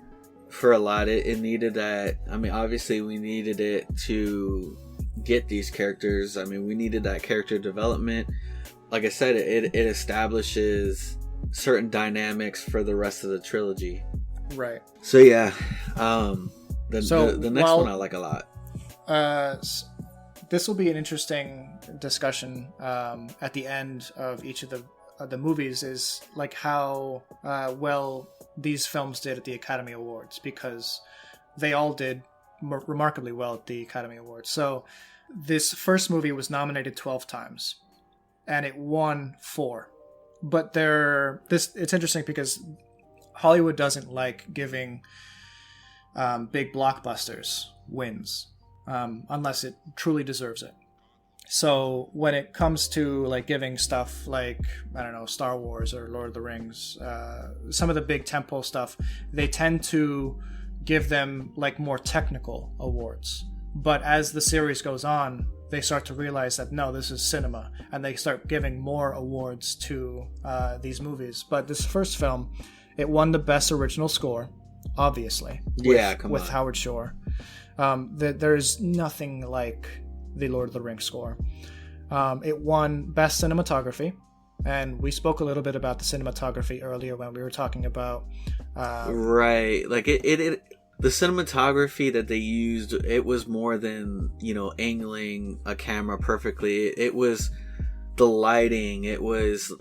a lot. It needed that. I mean, obviously we needed it to get these characters. I mean, we needed that character development. Like I said, it establishes certain dynamics for the rest of the trilogy. Right. So yeah, the next one I like a lot. This will be an interesting discussion at the end of each of the movies, is like how well these films did at the Academy Awards, because they all did remarkably well at the Academy Awards. So this first movie was nominated 12 times and it won 4. But it's interesting because Hollywood doesn't like giving big blockbusters wins unless it truly deserves it. So when it comes to giving stuff like, I don't know, Star Wars or Lord of the Rings, some of the big tentpole stuff, they tend to give them more technical awards. But as the series goes on, they start to realize that no, this is cinema, and they start giving more awards to these movies. But this first film, it won the Best Original Score, obviously. With Howard Shore. There's nothing like the Lord of the Rings score. It won Best Cinematography, and we spoke a little bit about the cinematography earlier when we were talking about right, the cinematography that they used, it was more than angling a camera perfectly. It was the lighting. It was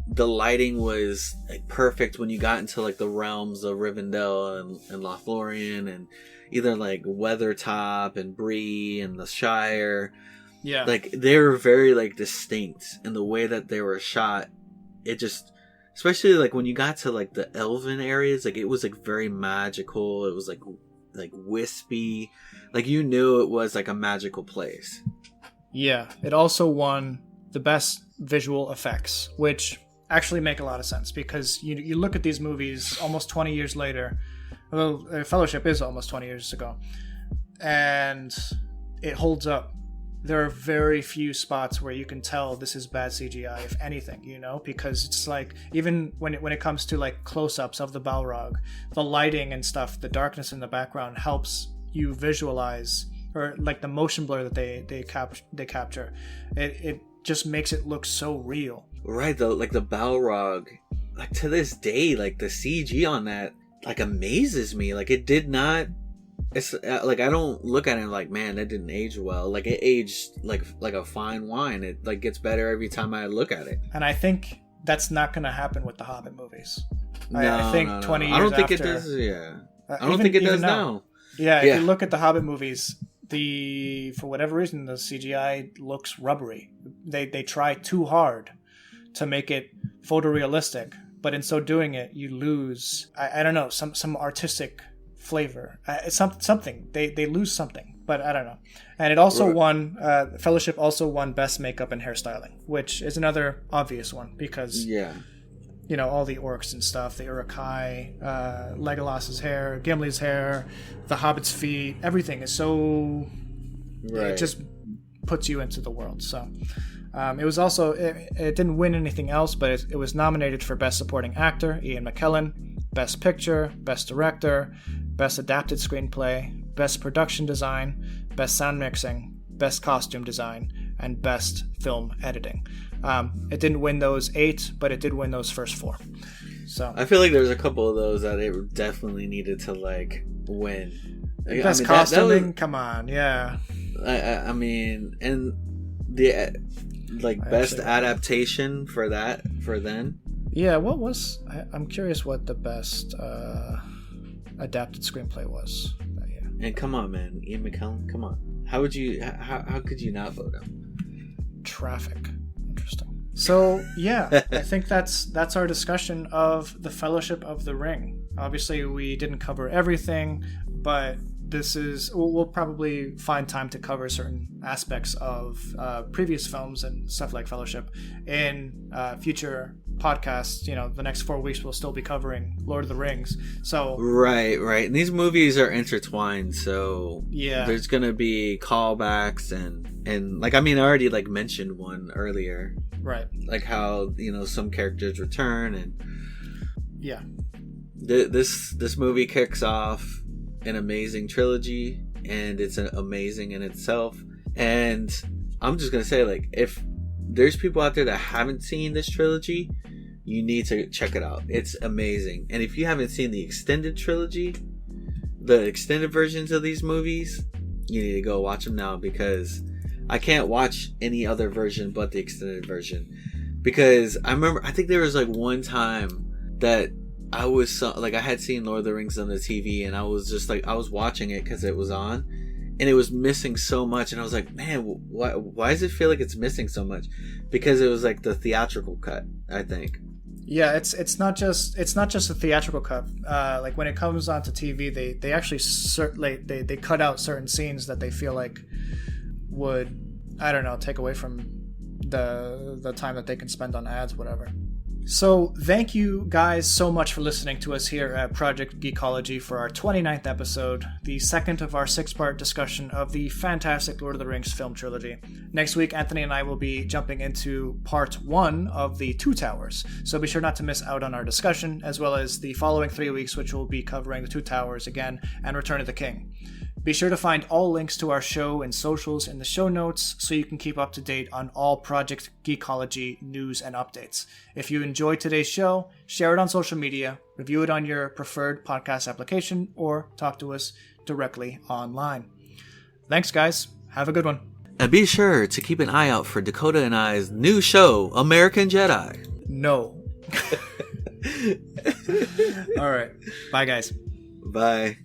the lighting was perfect when you got into the realms of Rivendell and Lothlorien, and either Weathertop and Bree and the Shire. Yeah. They were very distinct in the way that they were shot. It just, especially when you got to the elven areas, it was very magical. It was wispy. You knew it was a magical place. Yeah. It also won the Best Visual Effects, which actually make a lot of sense, because you look at these movies almost 20 years later. Well, Fellowship is almost 20 years ago, and it holds up. There are very few spots where you can tell this is bad CGI, if anything, because it's even when it comes to close-ups of the Balrog, the lighting and stuff, the darkness in the background helps you visualize, or the motion blur that they capture. It just makes it look so real. Right, though, the Balrog, to this day, the CG on that amazes me. It did not, it's I don't look at it man, that didn't age well. It aged like a fine wine. It gets better every time I look at it. And I think that's not going to happen with the Hobbit movies. No, I think 20 years I don't think after, it does. Yeah, I don't think it does now. Yeah, if you look at the Hobbit movies, for whatever reason, the CGI looks rubbery. They try too hard to make it photorealistic, but in so doing it, you lose, I don't know, some artistic flavor. It's something. They lose something, but I don't know. And it also won, Fellowship also won Best Makeup and Hairstyling, which is another obvious one, because all the orcs and stuff, the Uruk-hai, Legolas's hair, Gimli's hair, the Hobbit's feet, everything is so, it just puts you into the world. So it was also, it didn't win anything else, but it was nominated for Best Supporting Actor, Ian McKellen, Best Picture, Best Director, Best Adapted Screenplay, Best Production Design, Best Sound Mixing, Best Costume Design, and Best Film Editing. It didn't win those 8, but it did win those first 4. So I feel there's a couple of those that it definitely needed to win. Best costuming, come on, yeah. I mean, and the best adaptation for then. Yeah, what was? I'm curious what the best adapted screenplay was that year. And come on, man, Ian McKellen, come on. How could you not vote him? traffic. Interesting. So yeah, I think that's our discussion of the Fellowship of the Ring. Obviously, we didn't cover everything, but we'll probably find time to cover certain aspects of previous films and stuff like Fellowship in future podcasts. The next 4 weeks we'll still be covering Lord of the Rings. So right, and these movies are intertwined, so yeah, there's gonna be callbacks and like, I mean, I already like mentioned one earlier, right? Like how some characters return, and yeah, this movie kicks off an amazing trilogy, and it's amazing in itself. And I'm just gonna say, like, if there's people out there that haven't seen this trilogy, you need to check it out. It's amazing. And if you haven't seen the extended trilogy, the extended versions of these movies, you need to go watch them now, because I can't watch any other version but the extended version. Because I think there was like one time that I was I had seen Lord of the Rings on the TV, and I was just like, I was watching it because it was on, and it was missing so much, and I was like, man, why does it feel like it's missing so much? Because it was like the theatrical cut, I think. Yeah, it's not just a theatrical cut. Like when it comes onto TV, they actually they cut out certain scenes that they feel like would, I don't know, take away from the time that they can spend on ads, whatever. So thank you guys so much for listening to us here at Project Geekology for our 29th episode, the second of our 6-part discussion of the fantastic Lord of the Rings film trilogy. Next week, Anthony and I will be jumping into part 1 of the Two Towers, so be sure not to miss out on our discussion, as well as the following 3 weeks, which will be covering the Two Towers again and Return of the King. Be sure to find all links to our show and socials in the show notes so you can keep up to date on all Project Geekology news and updates. If you enjoyed today's show, share it on social media, review it on your preferred podcast application, or talk to us directly online. Thanks, guys. Have a good one. And be sure to keep an eye out for Dakota and I's new show, American Jedi. No. All right. Bye, guys. Bye.